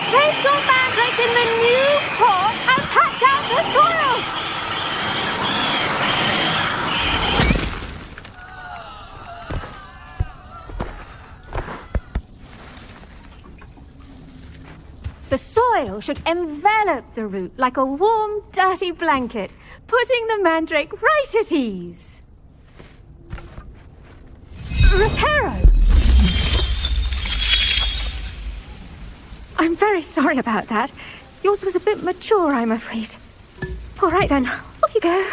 Place your mandrake in the new pot and pack out the soil! The soil should envelop the root like a warm, dirty blanket, putting the mandrake right at ease. Reparo! I'm very sorry about that. Yours was a bit mature, I'm afraid. All right then, off you go.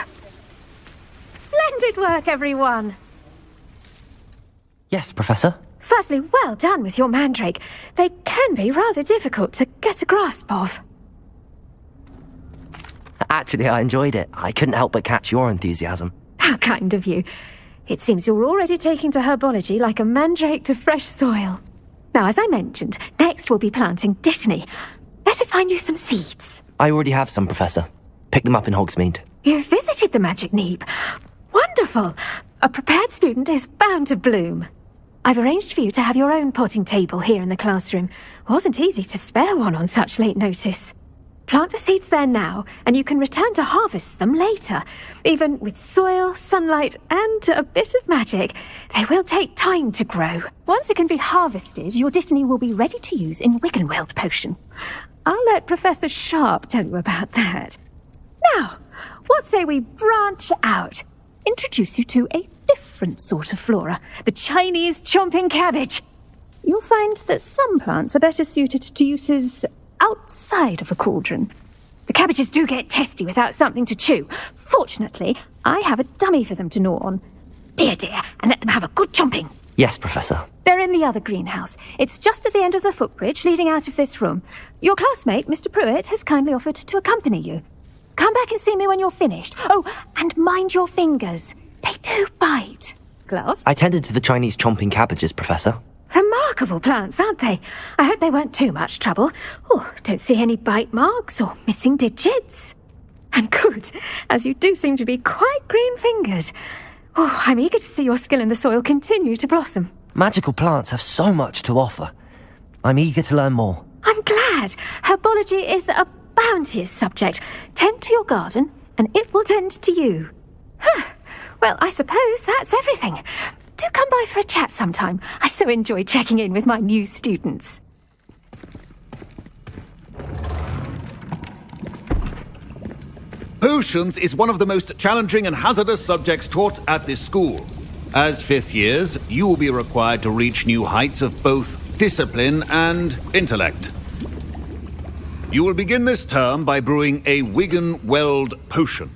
Splendid work, everyone. Yes, Professor? Firstly, well done with your mandrake. They can be rather difficult to get a grasp of. Actually, I enjoyed it. I couldn't help but catch your enthusiasm. How kind of you. It seems you're already taking to herbology like a mandrake to fresh soil. Now, as I mentioned, next we'll be planting dittany. Let us find you some seeds. I already have some, Professor. Pick them up in Hogsmeade. You visited the Magic Neep. Wonderful. A prepared student is bound to bloom. I've arranged for you to have your own potting table here in the classroom. Wasn't easy to spare one on such late notice. Plant the seeds there now, and you can return to harvest them later. Even with soil, sunlight, and a bit of magic, they will take time to grow. Once it can be harvested, your dittany will be ready to use in Wiggenweld potion. I'll let Professor Sharp tell you about that. Now, what say we branch out? Introduce you to a different sort of flora, the Chinese chomping cabbage. You'll find that some plants are better suited to uses outside of a cauldron. The cabbages do get testy without something to chew. Fortunately, I have a dummy for them to gnaw on. Be a dear and let them have a good chomping. Yes, Professor. They're in the other greenhouse. It's just at the end of the footbridge leading out of this room. Your classmate, Mr. Pruitt, has kindly offered to accompany you. Come back and see me when you're finished. Oh, and mind your fingers. They do bite. Gloves? I tended to the Chinese chomping cabbages, Professor. Remarkable plants, aren't they? I hope they weren't too much trouble. Oh, don't see any bite marks or missing digits. And good, as you do seem to be quite green-fingered. Oh, I'm eager to see your skill in the soil continue to blossom. Magical plants have so much to offer. I'm eager to learn more. I'm glad. Herbology is a bounteous subject. Tend to your garden, and it will tend to you. Well, I suppose that's everything. Do come by for a chat sometime. I so enjoy checking in with my new students. Potions is one of the most challenging and hazardous subjects taught at this school. As fifth years, you will be required to reach new heights of both discipline and intellect. You will begin this term by brewing a Wiggenweld potion.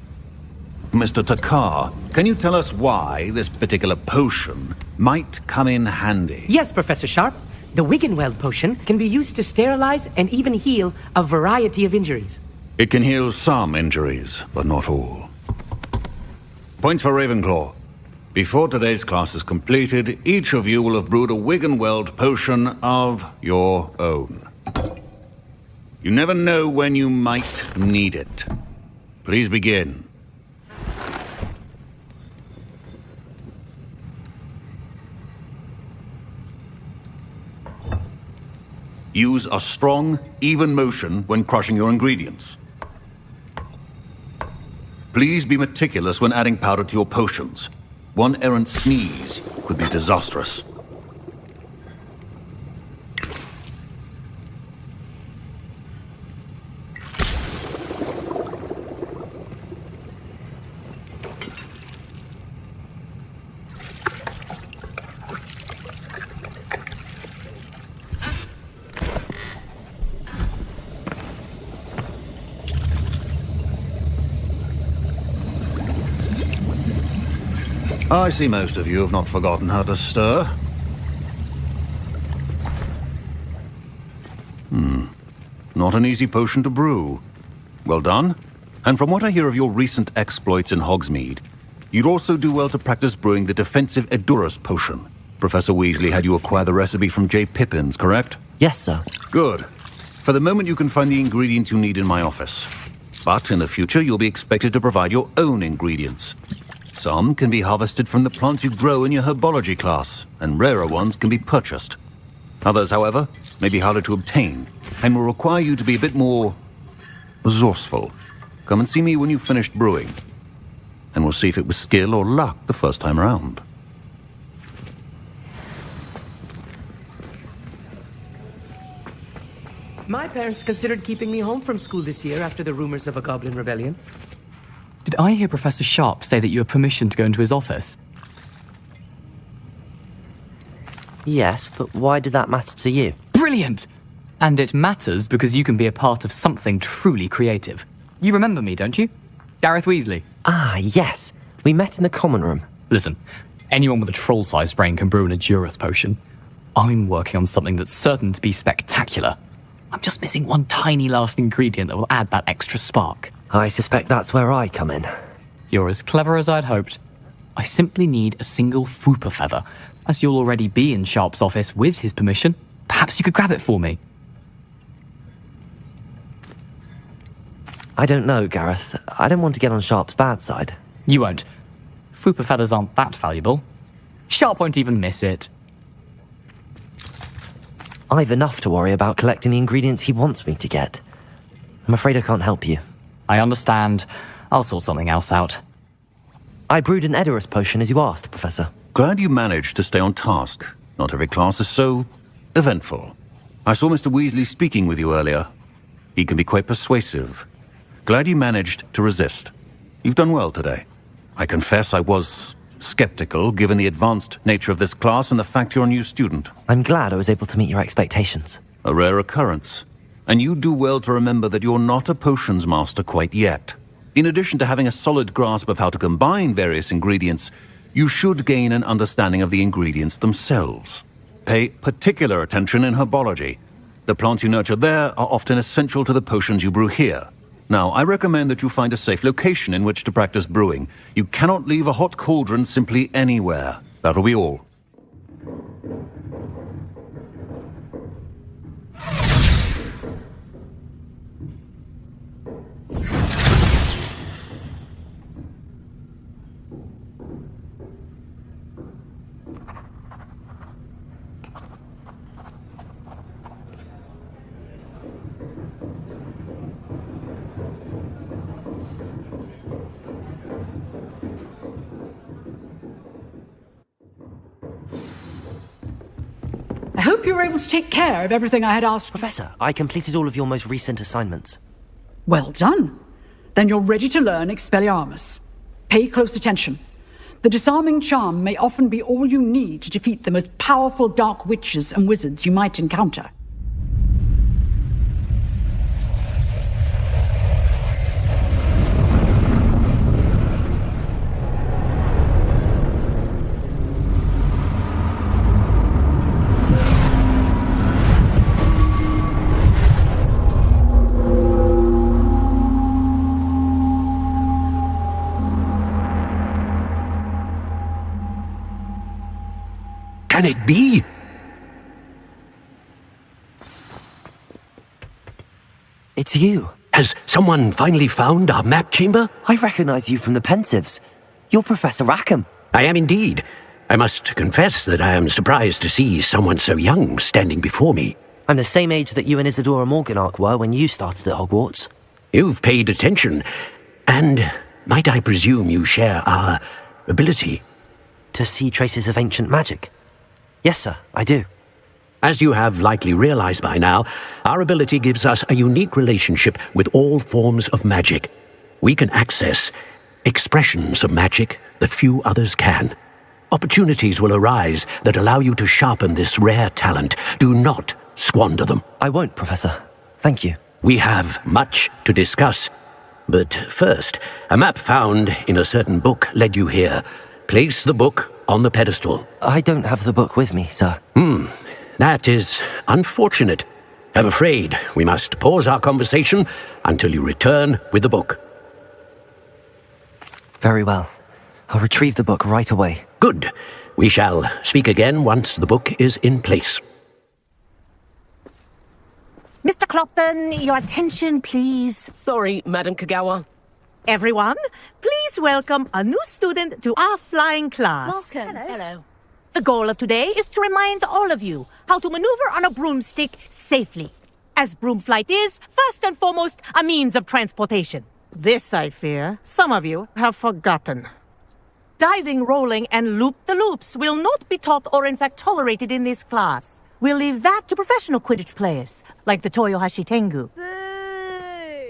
Mr. Takar, can you tell us why this particular potion might come in handy? Yes, Professor Sharp. The Wiggenweld potion can be used to sterilize and even heal a variety of injuries. It can heal some injuries, but not all. Points for Ravenclaw. Before today's class is completed, each of you will have brewed a Wiggenweld potion of your own. You never know when you might need it. Please begin. Use a strong, even motion when crushing your ingredients. Please be meticulous when adding powder to your potions. One errant sneeze could be disastrous. I see most of you have not forgotten how to stir. Not an easy potion to brew. Well done. And from what I hear of your recent exploits in Hogsmeade, you'd also do well to practice brewing the defensive Edurus potion. Professor Weasley had you acquire the recipe from J. Pippins, correct? Yes, sir. Good. For the moment, you can find the ingredients you need in my office. But in the future, you'll be expected to provide your own ingredients. Some can be harvested from the plants you grow in your herbology class, and rarer ones can be purchased. Others, however, may be harder to obtain, and will require you to be a bit more resourceful. Come and see me when you've finished brewing, and we'll see if it was skill or luck the first time around. My parents considered keeping me home from school this year after the rumors of a goblin rebellion. Did I hear Professor Sharp say that you have permission to go into his office? Yes, but why does that matter to you? Brilliant! And it matters because you can be a part of something truly creative. You remember me, don't you? Gareth Weasley. Ah, yes. We met in the common room. Listen, anyone with a troll-sized brain can brew an Edurus potion. I'm working on something that's certain to be spectacular. I'm just missing one tiny last ingredient that will add that extra spark. I suspect that's where I come in. You're as clever as I'd hoped. I simply need a single Fooper feather. As you'll already be in Sharp's office with his permission, perhaps you could grab it for me. I don't know, Gareth. I don't want to get on Sharp's bad side. You won't. Fooper feathers aren't that valuable. Sharp won't even miss it. I've enough to worry about collecting the ingredients he wants me to get. I'm afraid I can't help you. I understand. I'll sort something else out. I brewed an Edurus potion as you asked, Professor. Glad you managed to stay on task. Not every class is so eventful. I saw Mr. Weasley speaking with you earlier. He can be quite persuasive. Glad you managed to resist. You've done well today. I confess I was skeptical, given the advanced nature of this class and the fact you're a new student. I'm glad I was able to meet your expectations. A rare occurrence. And you do well to remember that you're not a potions master quite yet. In addition to having a solid grasp of how to combine various ingredients, you should gain an understanding of the ingredients themselves. Pay particular attention in herbology. The plants you nurture there are often essential to the potions you brew here. Now, I recommend that you find a safe location in which to practice brewing. You cannot leave a hot cauldron simply anywhere. That'll be all. I hope you were able to take care of everything I had asked. Professor, I completed all of your most recent assignments. Well done. Then you're ready to learn Expelliarmus. Pay close attention. The disarming charm may often be all you need to defeat the most powerful dark witches and wizards you might encounter. can it be? It's you. Has someone finally found our map chamber? I recognize you from the Pensives. You're Professor Rackham. I am indeed. I must confess that I am surprised to see someone so young standing before me. I'm the same age that you and Isadora Morganach were when you started at Hogwarts. You've paid attention, and might I presume you share our ability? To see traces of ancient magic? Yes, sir, I do. As you have likely realized by now, our ability gives us a unique relationship with all forms of magic. We can access expressions of magic that few others can. Opportunities will arise that allow you to sharpen this rare talent. Do not squander them. I won't, Professor. Thank you. We have much to discuss. But first, a map found in a certain book led you here. Place the book on the pedestal. I don't have the book with me, sir. That is unfortunate. I'm afraid we must pause our conversation until you return with the book. Very well. I'll retrieve the book right away. Good. We shall speak again once the book is in place. Mr. Clopton, your attention, please. Sorry, Madam Kedavra. Everyone, please welcome a new student to our flying class. Welcome. Hello. The goal of today is to remind all of you how to maneuver on a broomstick safely, as broom flight is, first and foremost, a means of transportation. This, I fear, some of you have forgotten. Diving, rolling, and loop-the-loops will not be taught or in fact tolerated in this class. We'll leave that to professional Quidditch players, like the Toyohashi Tengu.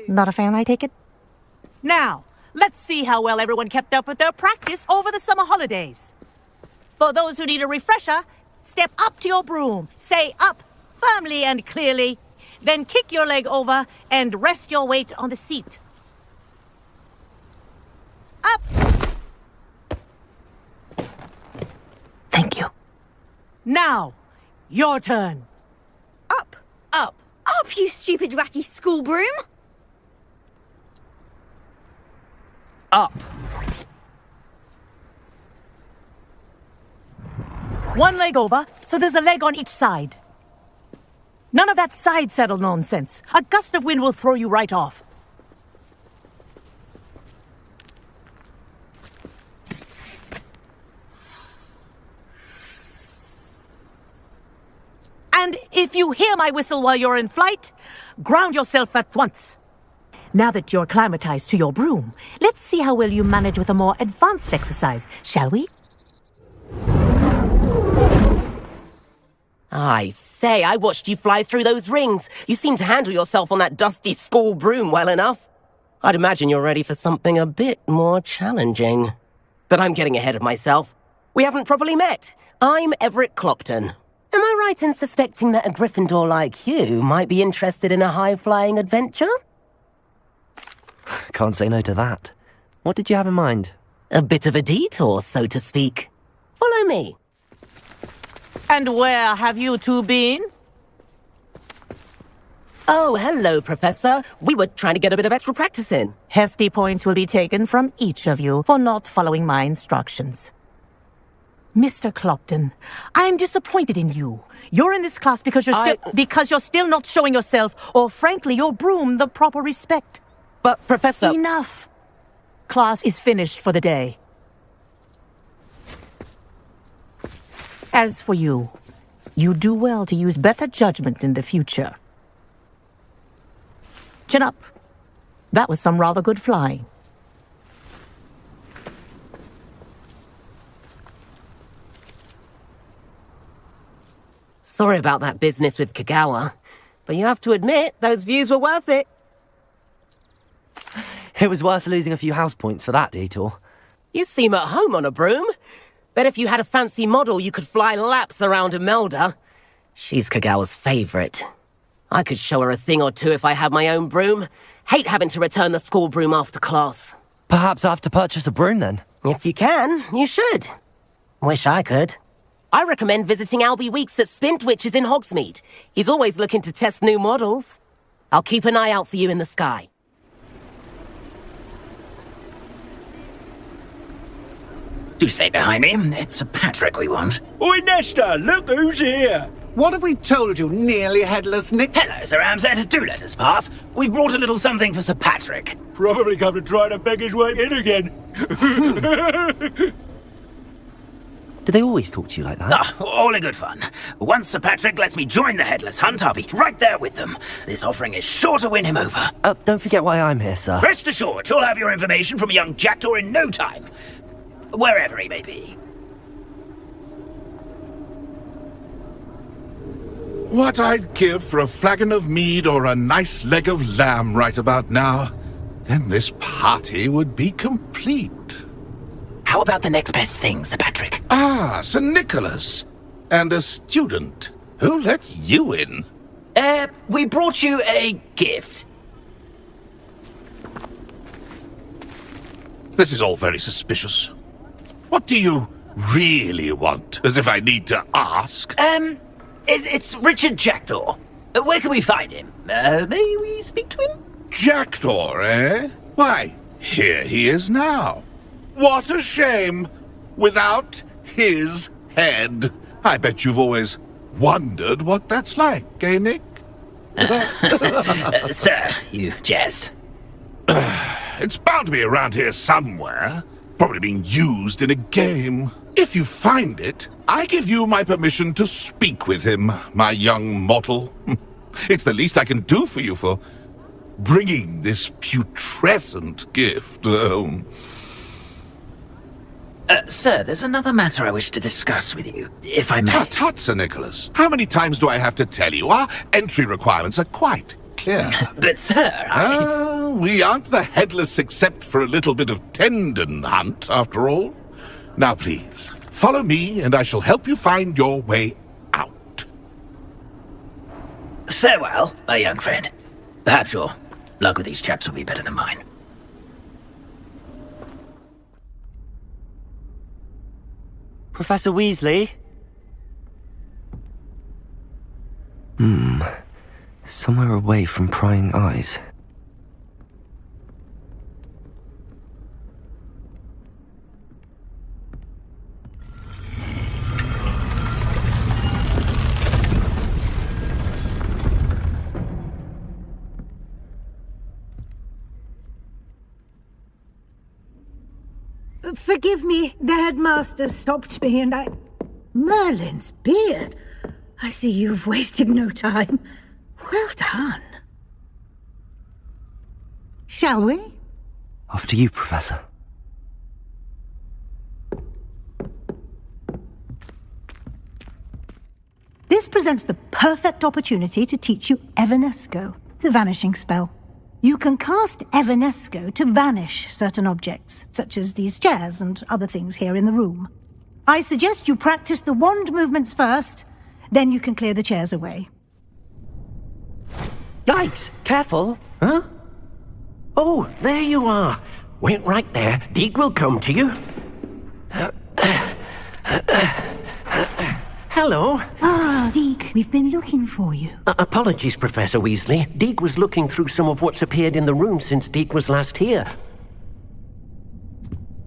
Not a fan, I take it? Now, let's see how well everyone kept up with their practice over the summer holidays. For those who need a refresher, step up to your broom, say up firmly and clearly, then kick your leg over and rest your weight on the seat. Up! Thank you. Now, your turn. Up! Up! Up, you stupid ratty school broom! Up! One leg over, so there's a leg on each side. None of that side saddle nonsense. A gust of wind will throw you right off. And if you hear my whistle while you're in flight, ground yourself at once. Now that you're acclimatized to your broom, let's see how well you manage with a more advanced exercise, shall we? I say, I watched you fly through those rings. You seem to handle yourself on that dusty school broom well enough. I'd imagine you're ready for something a bit more challenging. But I'm getting ahead of myself. We haven't properly met. I'm Everett Clopton. Am I right in suspecting that a Gryffindor like you might be interested in a high-flying adventure? Can't say no to that. What did you have in mind? A bit of a detour, so to speak. Follow me. And where have you two been? Oh, hello, Professor. We were trying to get a bit of extra practice in. Hefty points will be taken from each of you for not following my instructions. Mr. Clopton, I'm disappointed in you. You're in this class because you're still not showing yourself, or frankly, your broom, the proper respect. But, Professor... Enough. Class is finished for the day. As for you, you do well to use better judgment in the future. Chin up. That was some rather good flying. Sorry about that business with Kagawa, but you have to admit, those views were worth it. It was worth losing a few house points for that detour. You seem at home on a broom. Bet if you had a fancy model, you could fly laps around Imelda. She's Kagawa's favourite. I could show her a thing or two if I had my own broom. Hate having to return the school broom after class. Perhaps I have to purchase a broom then? If you can, you should. Wish I could. I recommend visiting Albie Weeks at Spintwitches in Hogsmeade. He's always looking to test new models. I'll keep an eye out for you in the sky. Do stay behind me. It's Sir Patrick we want. Oi, Nesta, look who's here. What have we told you, nearly headless Nick? Hello, Sir Ramsed. Do let us pass. We've brought a little something for Sir Patrick. Probably come to try to beg his way in again. Do they always talk to you like that? Ah, all in good fun. Once Sir Patrick lets me join the Headless Hunt, I'll be right there with them. This offering is sure to win him over. Don't forget why I'm here, sir. Rest assured, you'll have your information from a young jackdaw in no time. Wherever he may be. What I'd give for a flagon of mead or a nice leg of lamb right about now. Then this party would be complete. How about the next best thing, Sir Patrick? Ah, Sir Nicholas. And a student. Who let you in? We brought you a gift. This is all very suspicious. What do you really want? As if I need to ask. It's Richard Jackdaw. Where can we find him? May we speak to him? Jackdaw, eh? Why, here he is now. What a shame! Without his head. I bet you've always wondered what that's like, eh, Nick? Sir, you jest. It's bound to be around here somewhere. Probably being used in a game. If you find it, I give you my permission to speak with him, my young mortal. It's the least I can do for you for bringing this putrescent gift home. Sir, there's another matter I wish to discuss with you, if I may. Tut, tut, Sir Nicholas. How many times do I have to tell you? Our entry requirements are quite clear. But, sir, we aren't the Headless except for a little bit of tendon hunt, after all. Now, please, follow me, and I shall help you find your way out. Farewell, my young friend. Perhaps your luck with these chaps will be better than mine. Professor Weasley? Somewhere away from prying eyes. Forgive me, the headmaster stopped me and I... Merlin's beard. I see you've wasted no time. Well done. Shall we? After you, Professor. This presents the perfect opportunity to teach you Evanesco, the vanishing spell. You can cast Evanesco to vanish certain objects, such as these chairs and other things here in the room. I suggest you practice the wand movements first, then you can clear the chairs away. Yikes! Careful! Huh? Oh, there you are. Wait right there. Deke will come to you. Hello. Ah, Deke, we've been looking for you. Apologies, Professor Weasley. Deke was looking through some of what's appeared in the room since Deke was last here.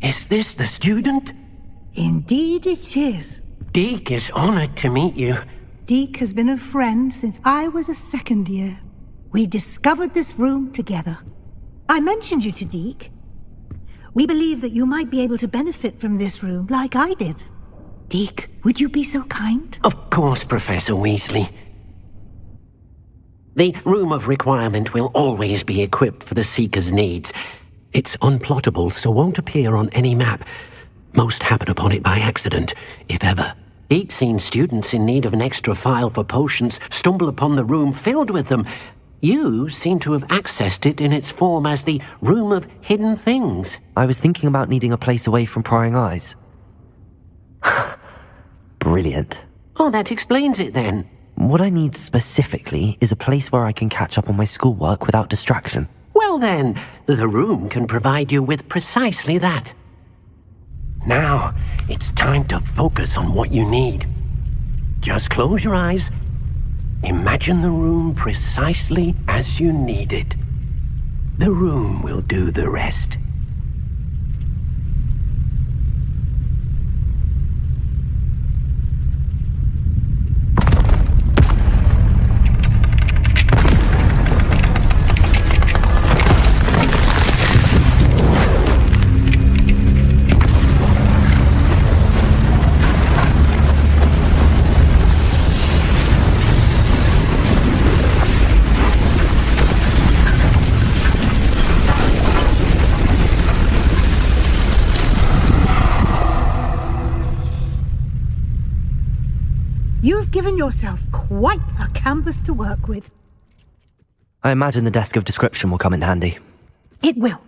Is this the student? Indeed it is. Deke is honored to meet you. Deke has been a friend since I was a second year. We discovered this room together. I mentioned you to Deke. We believe that you might be able to benefit from this room like I did. Deke, would you be so kind? Of course, Professor Weasley. The Room of Requirement will always be equipped for the Seeker's needs. It's unplottable, so won't appear on any map. Most happen upon it by accident, if ever. Deke's seen students in need of an extra file for potions stumble upon the room filled with them. You seem to have accessed it in its form as the Room of Hidden Things. I was thinking about needing a place away from prying eyes. Brilliant. Oh, that explains it then. What I need specifically is a place where I can catch up on my schoolwork without distraction. Well then, the room can provide you with precisely that. Now, it's time to focus on what you need. Just close your eyes. Imagine the room precisely as you need it. The room will do the rest. You've given yourself quite a canvas to work with. I imagine the desk of description will come in handy. It will.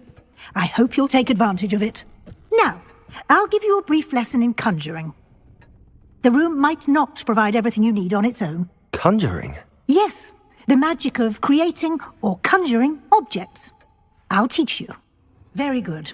I hope you'll take advantage of it. Now, I'll give you a brief lesson in conjuring. The room might not provide everything you need on its own. Conjuring? Yes, the magic of creating or conjuring objects. I'll teach you. Very good.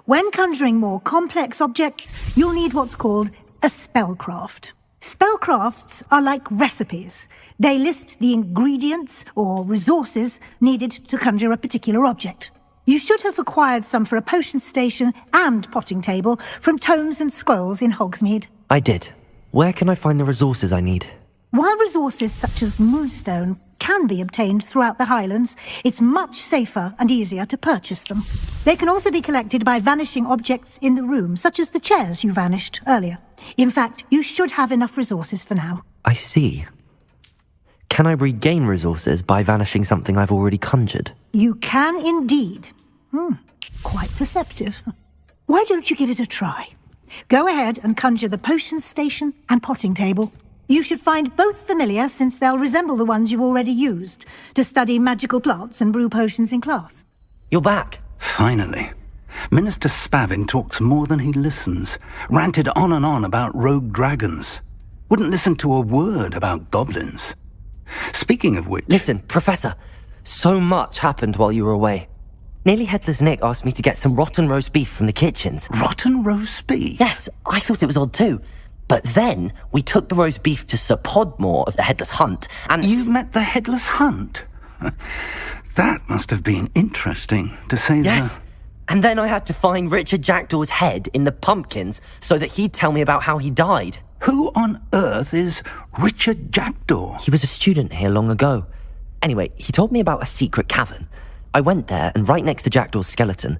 When conjuring more complex objects, you'll need what's called a spellcraft. Spellcrafts are like recipes. They list the ingredients or resources needed to conjure a particular object. You should have acquired some for a potion station and potting table from tomes and scrolls in Hogsmeade. I did. Where can I find the resources I need? While resources such as moonstone can be obtained throughout the Highlands, it's much safer and easier to purchase them. They can also be collected by vanishing objects in the room, such as the chairs you vanished earlier. In fact, you should have enough resources for now. I see. Can I regain resources by vanishing something I've already conjured? You can indeed. Quite perceptive. Why don't you give it a try? Go ahead and conjure the potion station and potting table. You should find both familiar, since they'll resemble the ones you've already used to study magical plants and brew potions in class. You're back. Finally. Minister Spavin talks more than he listens. Ranted on and on about rogue dragons. Wouldn't listen to a word about goblins. Speaking of which... Listen, Professor. So much happened while you were away. Nearly Headless Nick asked me to get some rotten roast beef from the kitchens. Rotten roast beef? Yes, I thought it was odd too. But then we took the roast beef to Sir Podmore of the Headless Hunt, and... You met the Headless Hunt? That must have been interesting, to say the... Yes. And then I had to find Richard Jackdaw's head in the pumpkins so that he'd tell me about how he died. Who on earth is Richard Jackdaw? He was a student here long ago. Anyway, he told me about a secret cavern. I went there, and right next to Jackdaw's skeleton,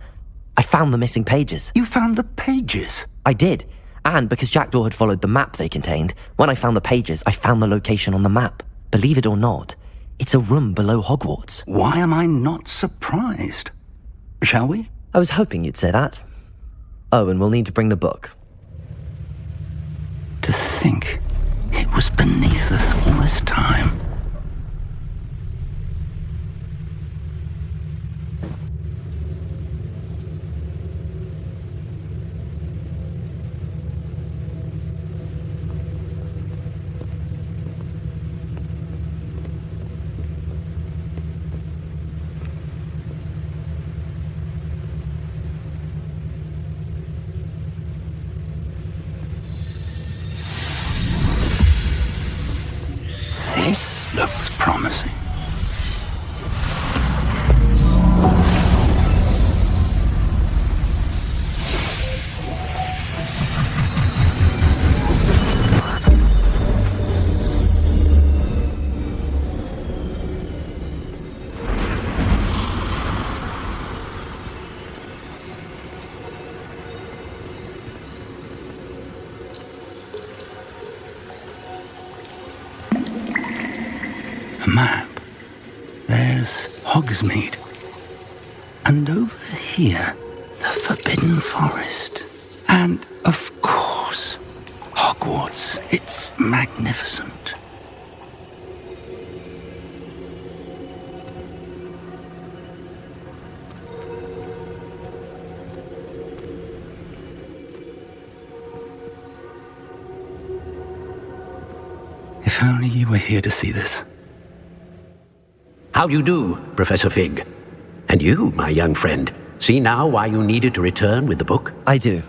I found the missing pages. You found the pages? I did. And because Jackdaw had followed the map they contained, when I found the pages, I found the location on the map. Believe it or not, it's a room below Hogwarts. Why am I not surprised? Shall we? I was hoping you'd say that. Oh, and we'll need to bring the book. To think it was beneath us all this time. This looks promising. A map. There's Hogsmeade. And over here, the Forbidden Forest. And, of course, Hogwarts. It's magnificent. If only you were here to see this. How do you do, Professor Fig? And you, my young friend, see now why you needed to return with the book? I do.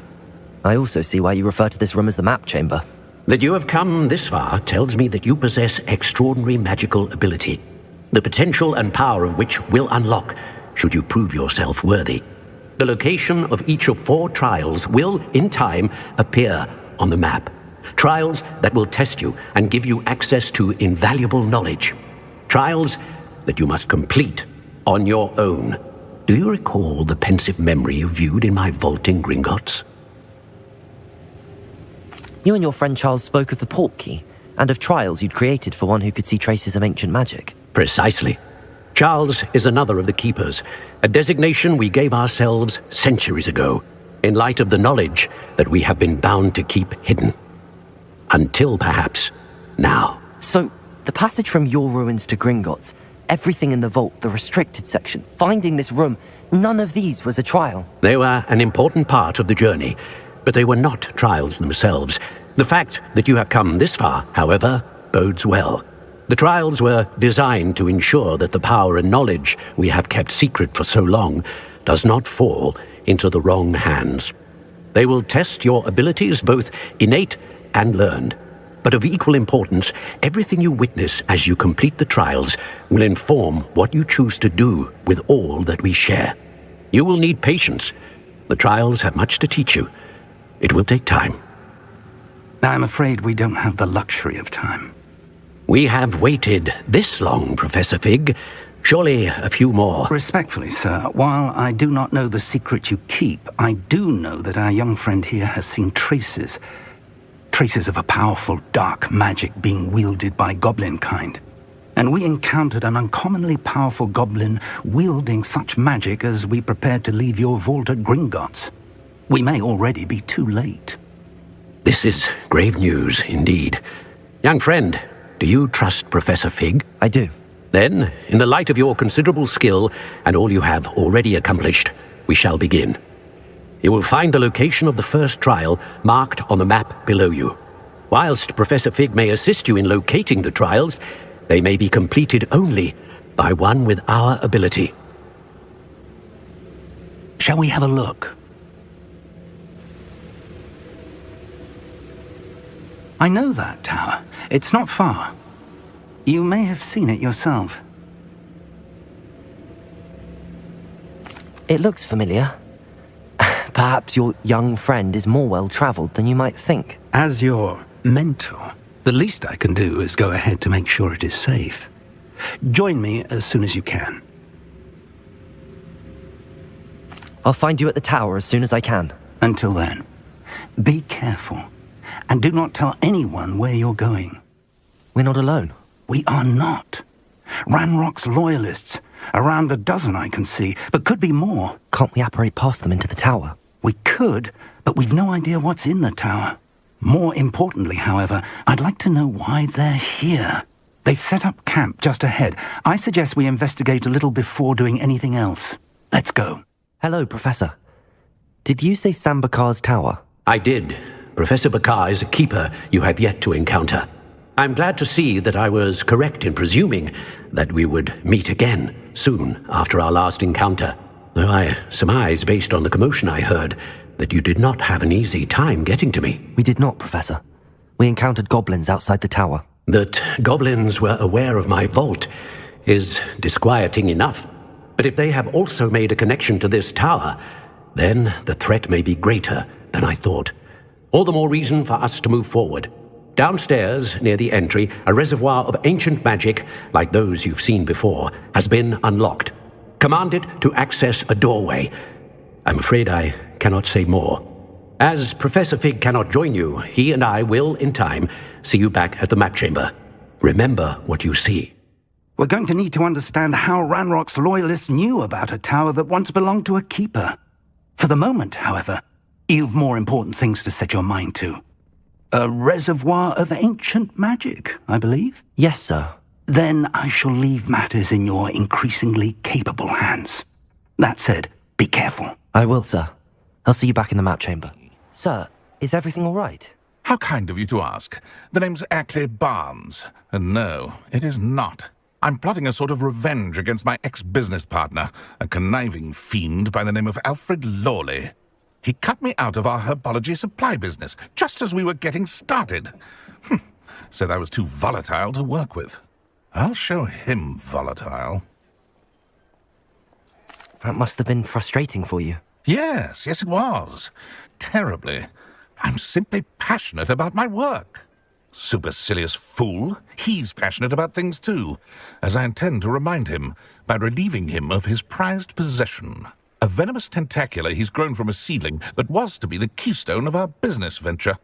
I also see why you refer to this room as the map chamber. That you have come this far tells me that you possess extraordinary magical ability, the potential and power of which will unlock should you prove yourself worthy. The location of each of 4 trials will, in time, appear on the map. Trials that will test you and give you access to invaluable knowledge. Trials that you must complete on your own. Do you recall the pensive memory you viewed in my vault in Gringotts? You and your friend Charles spoke of the Portkey, and of trials you'd created for one who could see traces of ancient magic. Precisely. Charles is another of the Keepers, a designation we gave ourselves centuries ago, in light of the knowledge that we have been bound to keep hidden. Until, perhaps, now. So, the passage from your ruins to Gringotts, everything in the vault, the restricted section, finding this room, none of these was a trial. They were an important part of the journey, but they were not trials themselves. The fact that you have come this far, however, bodes well. The trials were designed to ensure that the power and knowledge we have kept secret for so long does not fall into the wrong hands. They will test your abilities, both innate and learned. But of equal importance, everything you witness as you complete the trials will inform what you choose to do with all that we share. You will need patience. The trials have much to teach you. It will take time. I'm afraid we don't have the luxury of time. We have waited this long, Professor Fig. Surely a few more. Respectfully, sir, while I do not know the secret you keep, I do know that our young friend here has seen traces of a powerful dark magic being wielded by goblin kind. And we encountered an uncommonly powerful goblin wielding such magic as we prepared to leave your vault at Gringotts. We may already be too late. This is grave news indeed. Young friend, do you trust Professor Fig? I do. Then, in the light of your considerable skill and all you have already accomplished, we shall begin. You will find the location of the first trial marked on the map below you. Whilst Professor Fig may assist you in locating the trials, they may be completed only by one with our ability. Shall we have a look? I know that tower. It's not far. You may have seen it yourself. It looks familiar. Perhaps your young friend is more well-traveled than you might think. As your mentor, the least I can do is go ahead to make sure it is safe. Join me as soon as you can. I'll find you at the tower as soon as I can. Until then, be careful, and do not tell anyone where you're going. We're not alone. We are not. Ranrock's loyalists, around a dozen I can see, but could be more. Can't we apparate past them into the tower? We could, but we've no idea what's in the tower. More importantly, however, I'd like to know why they're here. They've set up camp just ahead. I suggest we investigate a little before doing anything else. Let's go. Hello, Professor. Did you say Sambakar's tower? I did. Professor Bakar is a keeper you have yet to encounter. I'm glad to see that I was correct in presuming that we would meet again soon after our last encounter, though I surmise, based on the commotion I heard, that you did not have an easy time getting to me. We did not, Professor. We encountered goblins outside the tower. That goblins were aware of my vault is disquieting enough, but if they have also made a connection to this tower, then the threat may be greater than I thought. All the more reason for us to move forward. Downstairs, near the entry, a reservoir of ancient magic, like those you've seen before, has been unlocked. Command it to access a doorway. I'm afraid I cannot say more. As Professor Fig cannot join you, he and I will, in time, see you back at the map chamber. Remember what you see. We're going to need to understand how Ranrock's loyalists knew about a tower that once belonged to a keeper. For the moment, however, you've more important things to set your mind to. A reservoir of ancient magic, I believe? Yes, sir. Then I shall leave matters in your increasingly capable hands. That said, be careful. I will, sir. I'll see you back in the map chamber. Sir, is everything all right? How kind of you to ask. The name's Ackley Barnes. And no, it is not. I'm plotting a sort of revenge against my ex-business partner, a conniving fiend by the name of Alfred Lawley. He cut me out of our herbology supply business, just as we were getting started. Said I was too volatile to work with. I'll show him volatile. That must have been frustrating for you. Yes, it was. Terribly. I'm simply passionate about my work. Supercilious fool. He's passionate about things too, as I intend to remind him by relieving him of his prized possession. A venomous tentacula he's grown from a seedling that was to be the keystone of our business venture.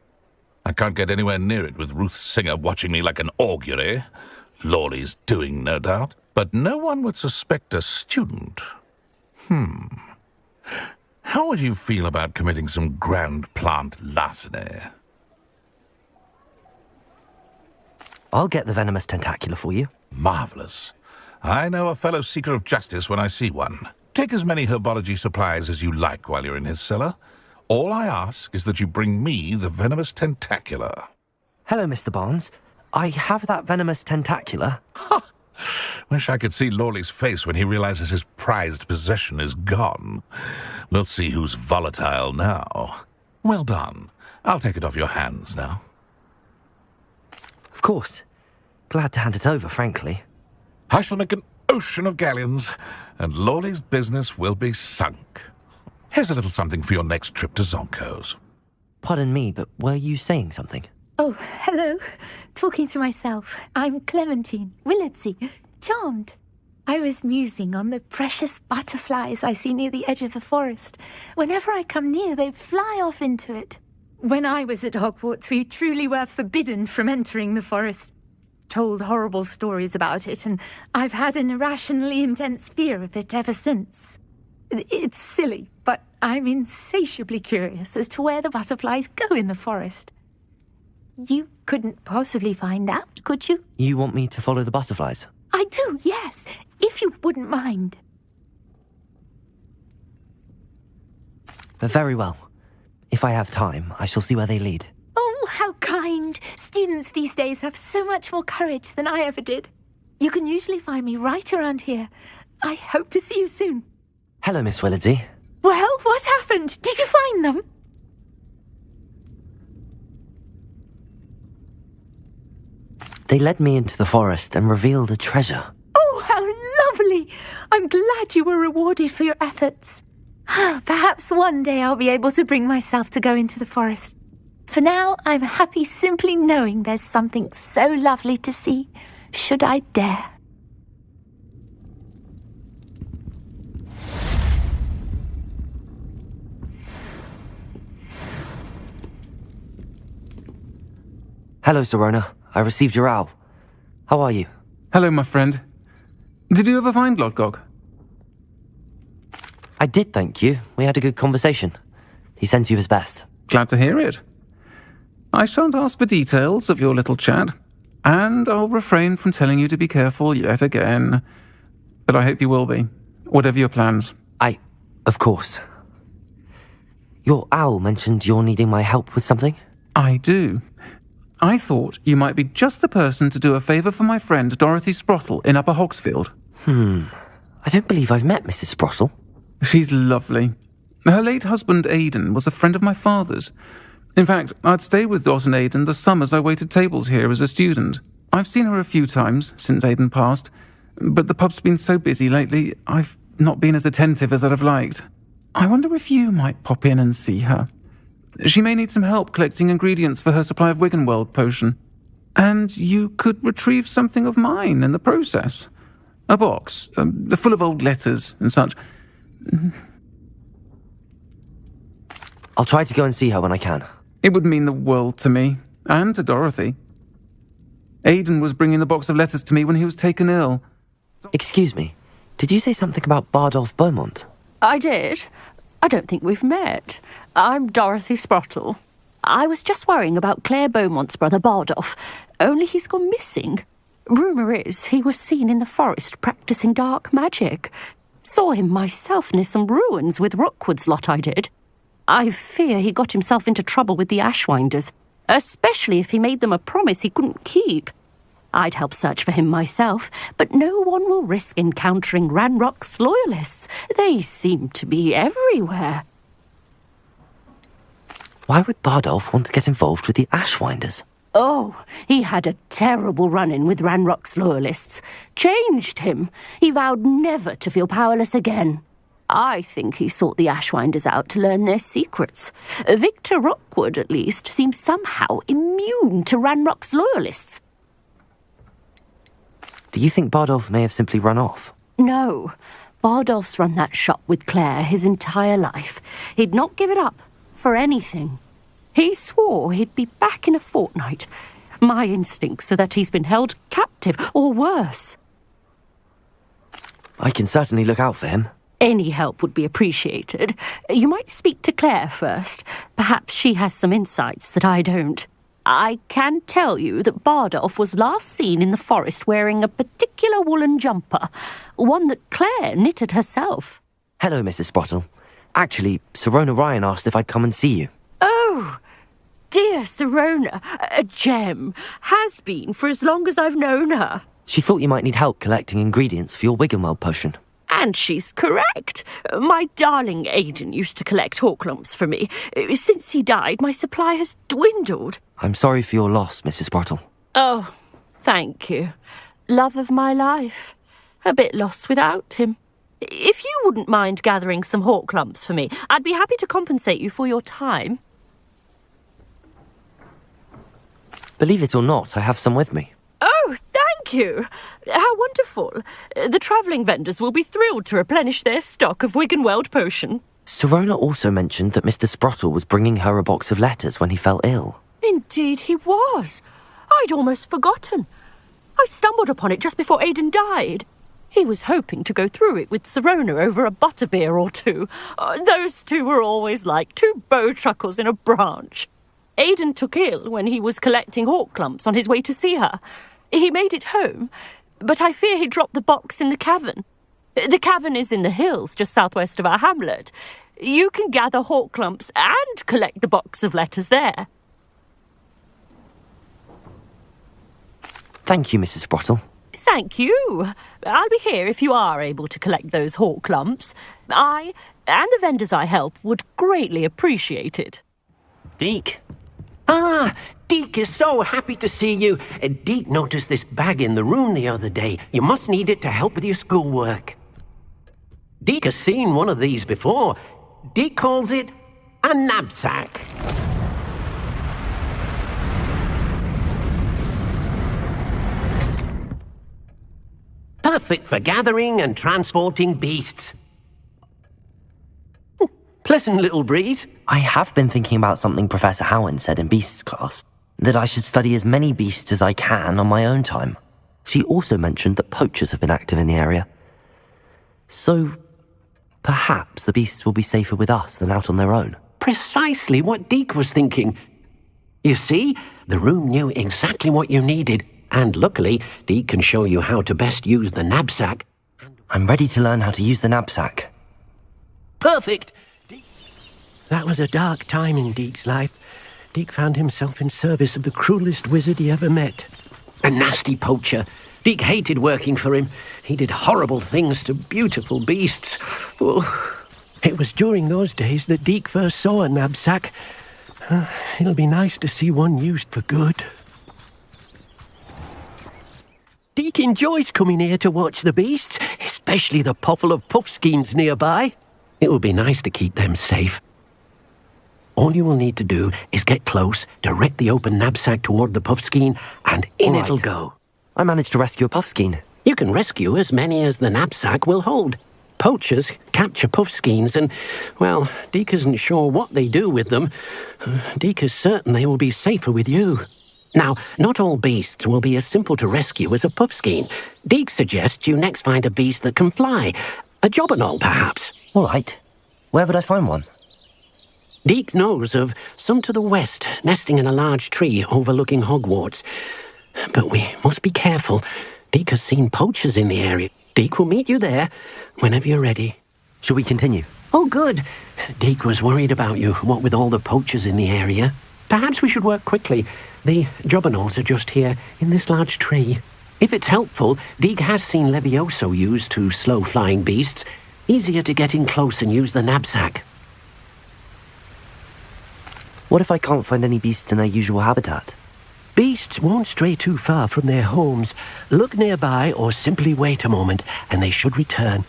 I can't get anywhere near it with Ruth Singer watching me like an augury. Lawley's doing, no doubt. But no one would suspect a student. How would you feel about committing some grand plant larceny? I'll get the venomous tentacula for you. Marvellous. I know a fellow seeker of justice when I see one. Take as many herbology supplies as you like while you're in his cellar. All I ask is that you bring me the venomous tentacula. Hello, Mr. Barnes. I have that venomous tentacula. Wish I could see Lawley's face when he realizes his prized possession is gone. We'll see who's volatile now. Well done. I'll take it off your hands now. Of course. Glad to hand it over, frankly. I shall make an ocean of galleons, and Lawley's business will be sunk. Here's a little something for your next trip to Zonko's. Pardon me, but were you saying something? Oh, hello. Talking to myself. I'm Clementine, Willardsey, charmed. I was musing on the precious butterflies I see near the edge of the forest. Whenever I come near, they fly off into it. When I was at Hogwarts, we truly were forbidden from entering the forest. Told horrible stories about it, and I've had an irrationally intense fear of it ever since. It's silly, but I'm insatiably curious as to where the butterflies go in the forest. You couldn't possibly find out, could you? You want me to follow the butterflies? I do, yes, if you wouldn't mind. Very well. If I have time, I shall see where they lead. Oh, how kind. Students these days have so much more courage than I ever did. You can usually find me right around here. I hope to see you soon. Hello, Miss Willardsey. Well, what happened? Did you find them? They led me into the forest and revealed a treasure. Oh, how lovely! I'm glad you were rewarded for your efforts. Perhaps one day I'll be able to bring myself to go into the forest. For now, I'm happy simply knowing there's something so lovely to see, should I dare. Hello, Serona. I received your owl. How are you? Hello, my friend. Did you ever find Lodgok? I did, thank you. We had a good conversation. He sends you his best. Glad to hear it. I shan't ask for details of your little chat, and I'll refrain from telling you to be careful yet again. But I hope you will be, whatever your plans. Of course. Your owl mentioned you're needing my help with something? I do. I thought you might be just the person to do a favour for my friend Dorothy Sprottle in Upper Hogsfield. I don't believe I've met Mrs. Sprottle. She's lovely. Her late husband Aidan was a friend of my father's. In fact, I'd stayed with Dot and Aidan the summers I waited tables here as a student. I've seen her a few times since Aidan passed, but the pub's been so busy lately, I've not been as attentive as I'd have liked. I wonder if you might pop in and see her. She may need some help collecting ingredients for her supply of Wiggenweld potion. And you could retrieve something of mine in the process. A box, full of old letters and such. I'll try to go and see her when I can. It would mean the world to me, and to Dorothy. Aidan was bringing the box of letters to me when he was taken ill. Excuse me, did you say something about Bardolph Beaumont? I did. I don't think we've met. I'm Dorothy Sprottle. I was just worrying about Claire Beaumont's brother Bardolph, only he's gone missing. Rumour is he was seen in the forest practising dark magic. Saw him myself near some ruins with Rookwood's lot I did. I fear he got himself into trouble with the Ashwinders, especially if he made them a promise he couldn't keep. I'd help search for him myself, but no one will risk encountering Ranrock's loyalists. They seem to be everywhere. Why would Bardolph want to get involved with the Ashwinders? Oh, he had a terrible run-in with Ranrock's loyalists. Changed him. He vowed never to feel powerless again. I think he sought the Ashwinders out to learn their secrets. Victor Rookwood, at least, seems somehow immune to Ranrock's loyalists. Do you think Bardolph may have simply run off? No. Bardolph's run that shop with Claire his entire life. He'd not give it up for anything. He swore he'd be back in a fortnight. My instincts are that he's been held captive, or worse. I can certainly look out for him. Any help would be appreciated. You might speak to Claire first. Perhaps she has some insights that I don't. I can tell you that Bardolph was last seen in the forest wearing a particular woolen jumper, one that Claire knitted herself. Hello, Mrs. Sprottle. Actually, Sirona Ryan asked if I'd come and see you. Oh, dear Sirona, a gem, has been for as long as I've known her. She thought you might need help collecting ingredients for your Wiggenweld potion. And she's correct. My darling Aidan used to collect hawk lumps for me. Since he died, my supply has dwindled. I'm sorry for your loss, Mrs. Sprottle. Oh, thank you. Love of my life. A bit lost without him. If you wouldn't mind gathering some hawk lumps for me, I'd be happy to compensate you for your time. Believe it or not, I have some with me. Oh, thank you. How wonderful. The travelling vendors will be thrilled to replenish their stock of Wiggenweld potion. Sirona also mentioned that Mr. Sprottle was bringing her a box of letters when he fell ill. Indeed he was. I'd almost forgotten. I stumbled upon it just before Aidan died. He was hoping to go through it with Sirona over a butterbeer or two. Those two were always like two bowtruckles in a branch. Aidan took ill when he was collecting hawk lumps on his way to see her. He made it home, but I fear he dropped the box in the cavern. The cavern is in the hills just southwest of our hamlet. You can gather hawk lumps and collect the box of letters there. Thank you, Mrs. Sprottle. Thank you. I'll be here if you are able to collect those hawk lumps. I, and the vendors I help, would greatly appreciate it. Deke. Ah, Deke is so happy to see you. Deke noticed this bag in the room the other day. You must need it to help with your schoolwork. Deke has seen one of these before. Deke calls it a knapsack. Perfect for gathering and transporting beasts. Pleasant little breeze. I have been thinking about something Professor Howard said in Beasts class, that I should study as many beasts as I can on my own time. She also mentioned that poachers have been active in the area. So, perhaps the beasts will be safer with us than out on their own. Precisely what Deke was thinking. You see, the room knew exactly what you needed, and luckily, Deke can show you how to best use the knapsack. I'm ready to learn how to use the knapsack. Perfect! That was a dark time in Deke's life. Deke found himself in service of the cruelest wizard he ever met. A nasty poacher. Deke hated working for him. He did horrible things to beautiful beasts. Oh, it was during those days that Deke first saw a knapsack. It'll be nice to see one used for good. Deke enjoys coming here to watch the beasts, especially the puffle of puffskeins nearby. It will be nice to keep them safe. All you will need to do is get close, direct the open knapsack toward the puffskein, and in it'll go. I managed to rescue a puffskein. You can rescue as many as the knapsack will hold. Poachers capture puffskeins and, well, Deke isn't sure what they do with them. Deke is certain they will be safer with you. Now, not all beasts will be as simple to rescue as a puffskein. Deke suggests you next find a beast that can fly. A jobberknoll, perhaps. All right. Where would I find one? Deke knows of some to the west, nesting in a large tree overlooking Hogwarts. But we must be careful. Deke has seen poachers in the area. Deke will meet you there whenever you're ready. Shall we continue? Oh, good. Deke was worried about you, what with all the poachers in the area. Perhaps we should work quickly. The jobberknolls are just here, in this large tree. If it's helpful, Deke has seen Levioso used to slow flying beasts. Easier to get in close and use the knapsack. What if I can't find any beasts in their usual habitat? Beasts won't stray too far from their homes. Look nearby or simply wait a moment, and they should return.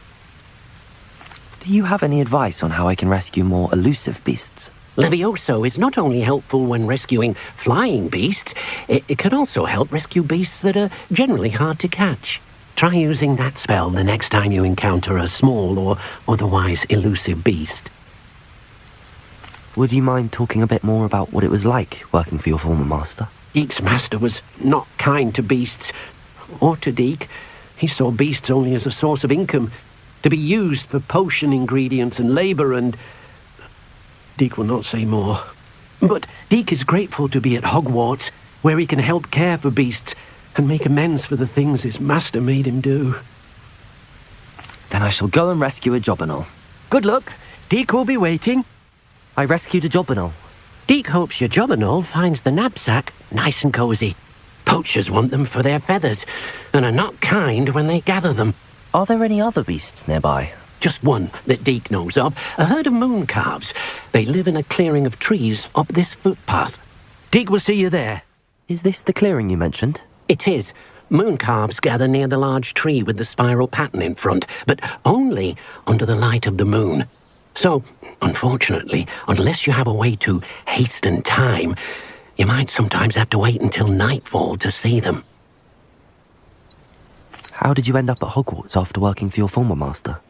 Do you have any advice on how I can rescue more elusive beasts? Levioso is not only helpful when rescuing flying beasts, it can also help rescue beasts that are generally hard to catch. Try using that spell the next time you encounter a small or otherwise elusive beast. Would you mind talking a bit more about what it was like working for your former master? Deke's master was not kind to beasts, or to Deke. He saw beasts only as a source of income, to be used for potion ingredients and labour, and Deke will not say more. But Deke is grateful to be at Hogwarts, where he can help care for beasts and make amends for the things his master made him do. Then I shall go and rescue a Jobberknoll. Good luck. Deke will be waiting. I rescued a Jobberknoll. Deke hopes your Jobberknoll finds the knapsack nice and cosy. Poachers want them for their feathers, and are not kind when they gather them. Are there any other beasts nearby? Just one that Deke knows of, a herd of moon calves. They live in a clearing of trees up this footpath. Deke will see you there. Is this the clearing you mentioned? It is. Moon calves gather near the large tree with the spiral pattern in front, but only under the light of the moon. So, unfortunately, unless you have a way to hasten time, you might sometimes have to wait until nightfall to see them. How did you end up at Hogwarts after working for your former master?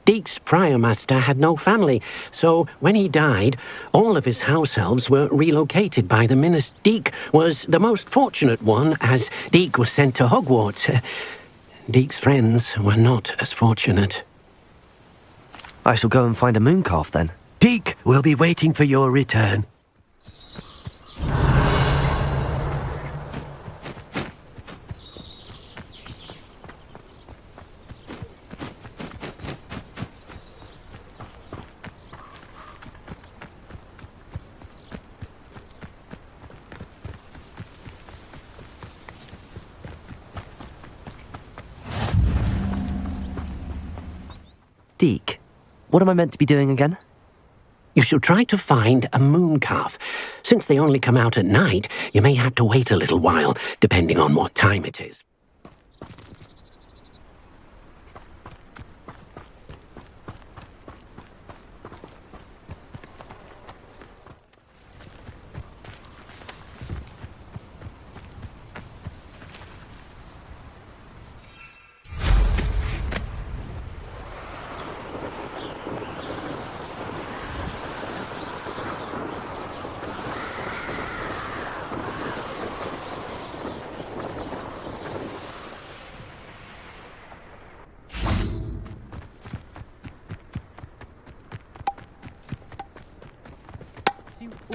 Deke's prior master had no family, so when he died, all of his house elves were relocated by the minister. Deke was the most fortunate one, as Deke was sent to Hogwarts. Deke's friends were not as fortunate. I shall go and find a moon calf then. Deke will be waiting for your return. Deke, what am I meant to be doing again? You shall try to find a moon calf. Since they only come out at night, you may have to wait a little while, depending on what time it is.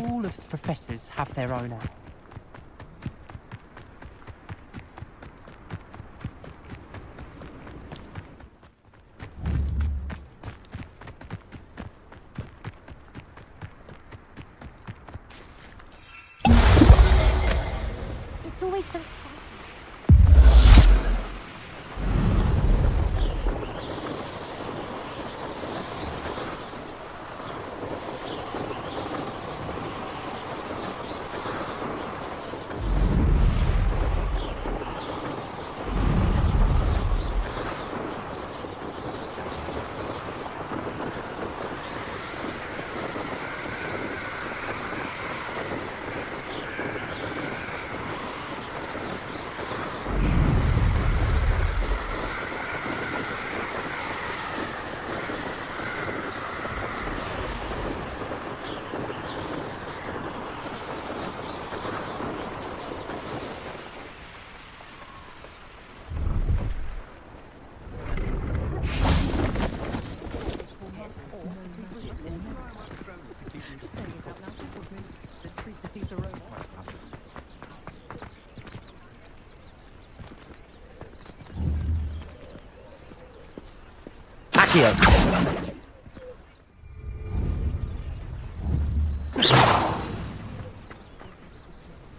All of the professors have their own hour. It's always so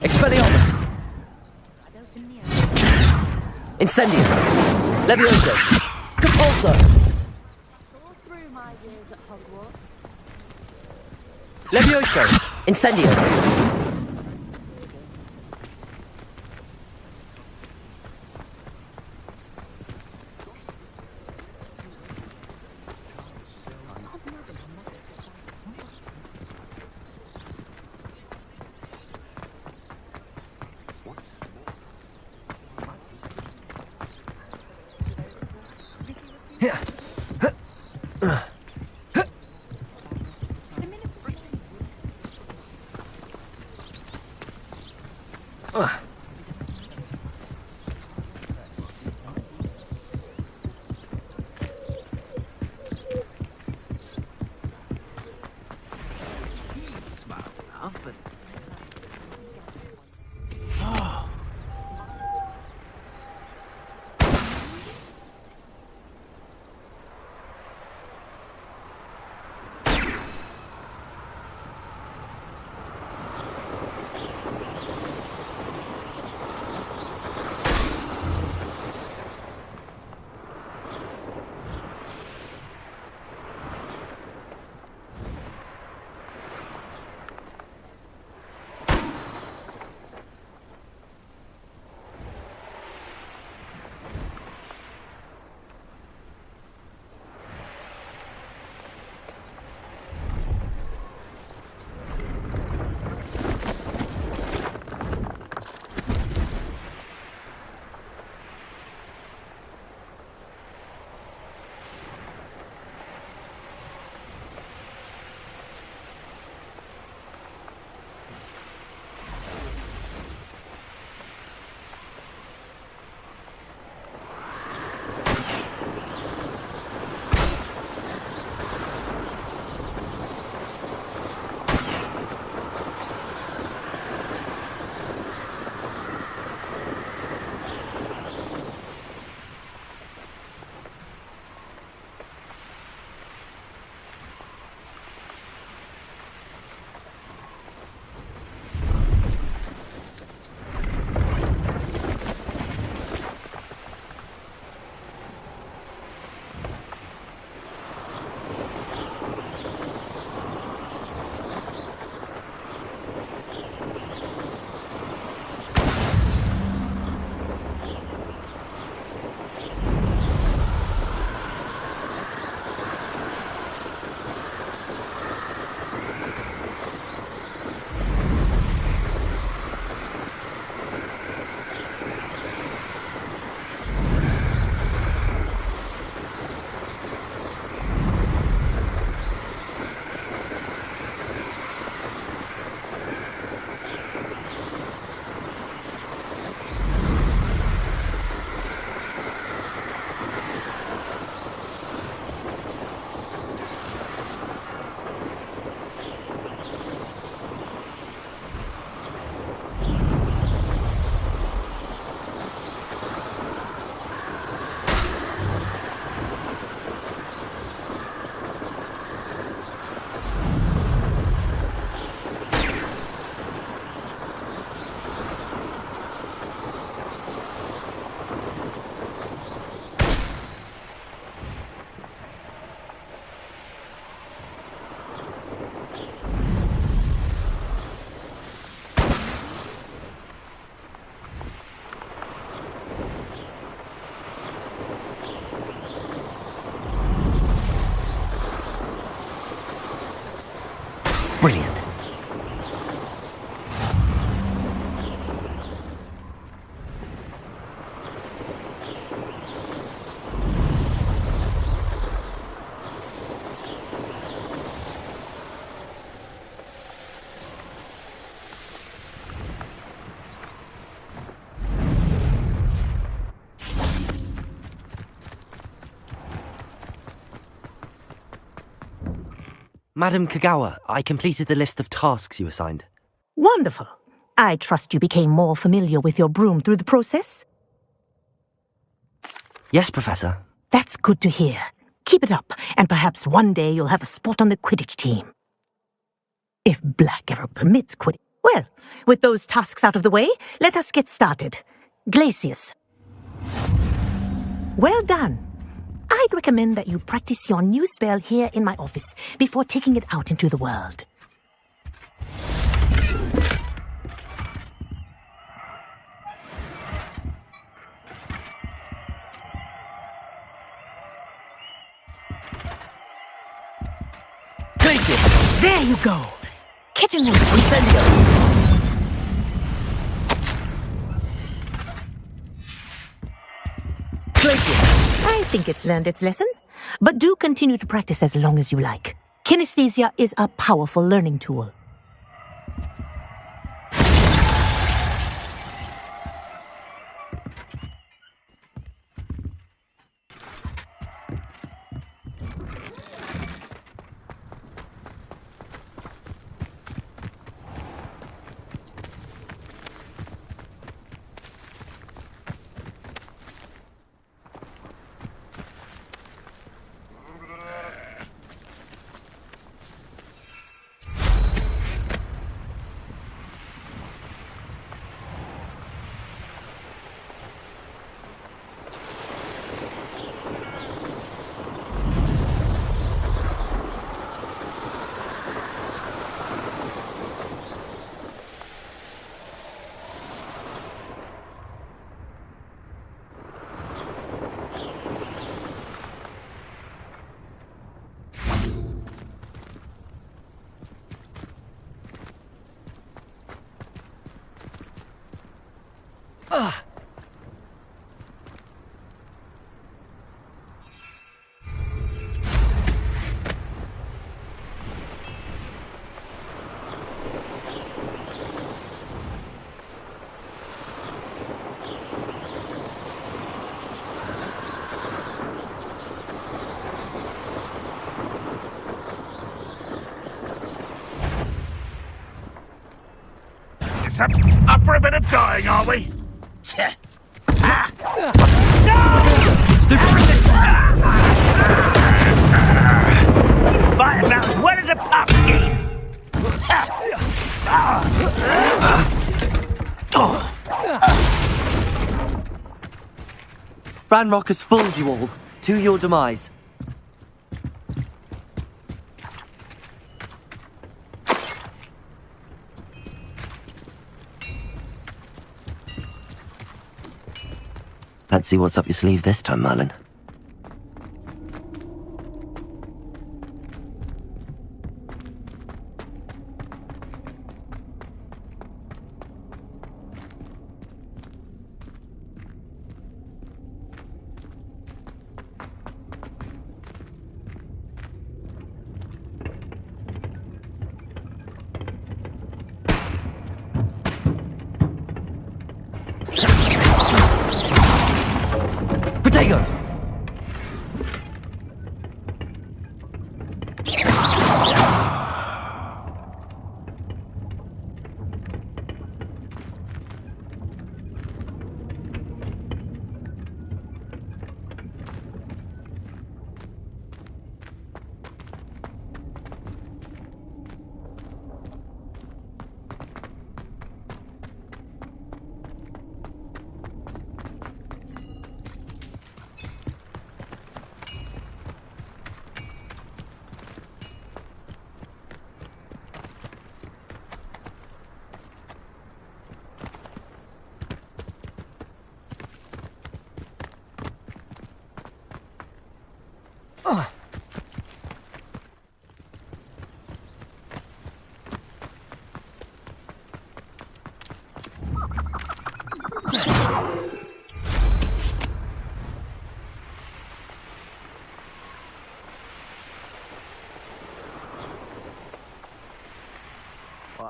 Expelliarmus! Incendio! Levioso! Compulso! Levioso! Incendio! But Brilliant. Madam Kagawa, I completed the list of tasks you assigned. Wonderful. I trust you became more familiar with your broom through the process? Yes, Professor. That's good to hear. Keep it up, and perhaps one day you'll have a spot on the Quidditch team. If Black ever permits Quidditch. Well, with those tasks out of the way, let us get started. Glacius. Well done. I'd recommend that you practice your new spell here in my office before taking it out into the world. Glacius! There you go! Catching one. Incendio! I think it's learned its lesson, but do continue to practice as long as you like. Kinesthesia is a powerful learning tool. Up for a bit of dying, are we? You fight about as well as a pumpkin! Ranrock has fooled you all, to your demise. Let's see what's up your sleeve this time, Merlin. Protego!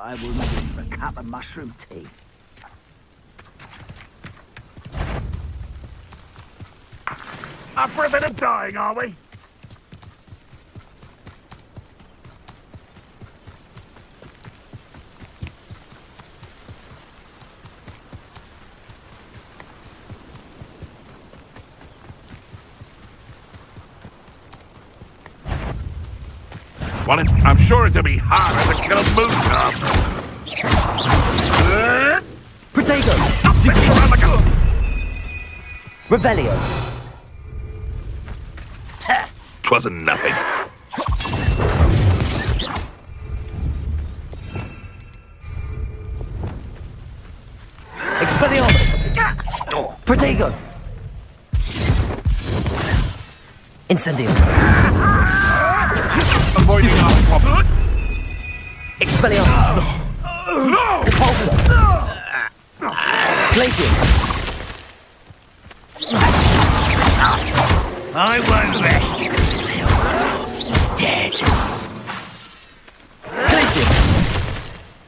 I will make a cup of mushroom tea. Up for a bit of dying, are we? Well, I'm sure it'll be harder to kill a moose cub. Protego! Revelio! Twasn't nothing. Expelliarmus! Protego! Incendio! Avoiding our problem. Expelliarmus! No! Repulsor! Glacius! I won't rest until you're dead. Glacius!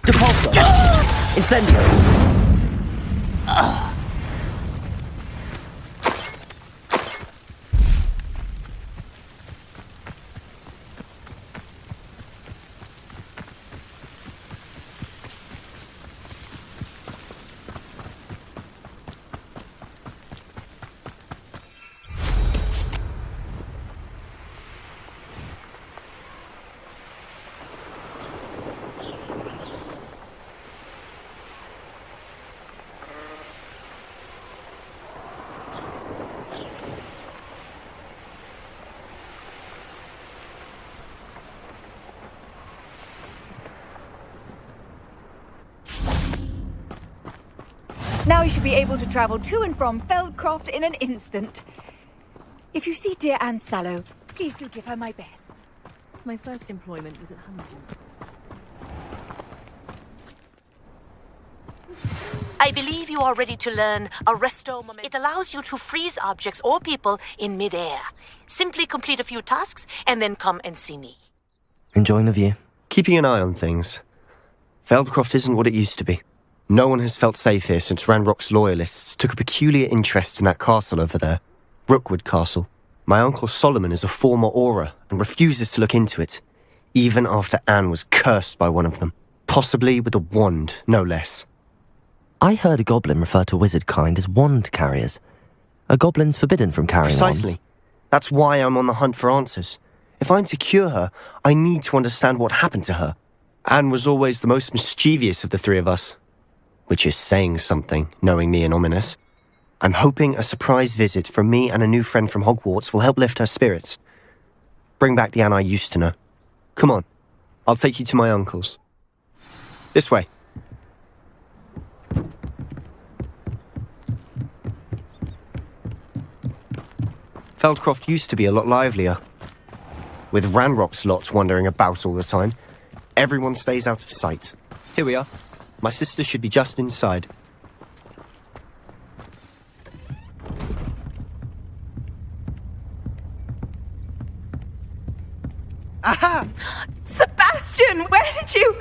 Repulsor! Incendio! Now you should be able to travel to and from Feldcroft in an instant. If you see dear Anne Sallow, please do give her my best. My first employment was at Huntington. I believe you are ready to learn Arresto Moment. It allows you to freeze objects or people in midair. Simply complete a few tasks and then come and see me. Enjoying the view? Keeping an eye on things. Feldcroft isn't what it used to be. No one has felt safe here since Ranrock's loyalists took a peculiar interest in that castle over there. Rookwood Castle. My uncle Solomon is a former Auror and refuses to look into it, even after Anne was cursed by one of them. Possibly with a wand, no less. I heard a goblin refer to wizard kind as wand carriers. Are goblins forbidden from carrying wands? Precisely. That's why I'm on the hunt for answers. If I'm to cure her, I need to understand what happened to her. Anne was always the most mischievous of the three of us. Which is saying something, knowing me and Ominous. I'm hoping a surprise visit from me and a new friend from Hogwarts will help lift her spirits. Bring back the Anne I used to know. Come on, I'll take you to my uncle's. This way. Feldcroft used to be a lot livelier. With Ranrock's lot wandering about all the time, everyone stays out of sight. Here we are. My sister should be just inside. Aha! Sebastian, where did you...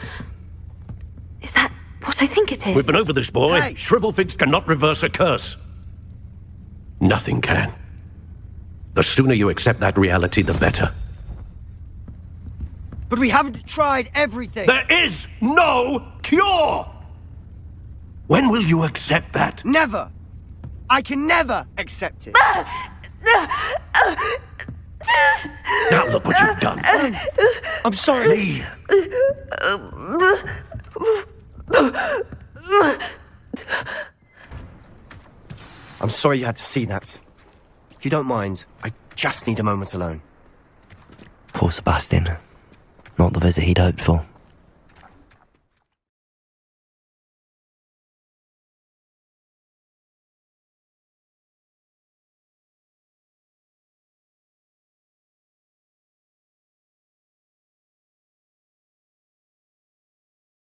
Is that what I think it is? We've been over this, boy. Hey. Shrivelfigs cannot reverse a curse. Nothing can. The sooner you accept that reality, the better. But we haven't tried everything. There is no cure! When will you accept that? Never. I can never accept it. Now look what you've done. I'm sorry. I'm sorry you had to see that. If you don't mind, I just need a moment alone. Poor Sebastian. Not the visit he'd hoped for.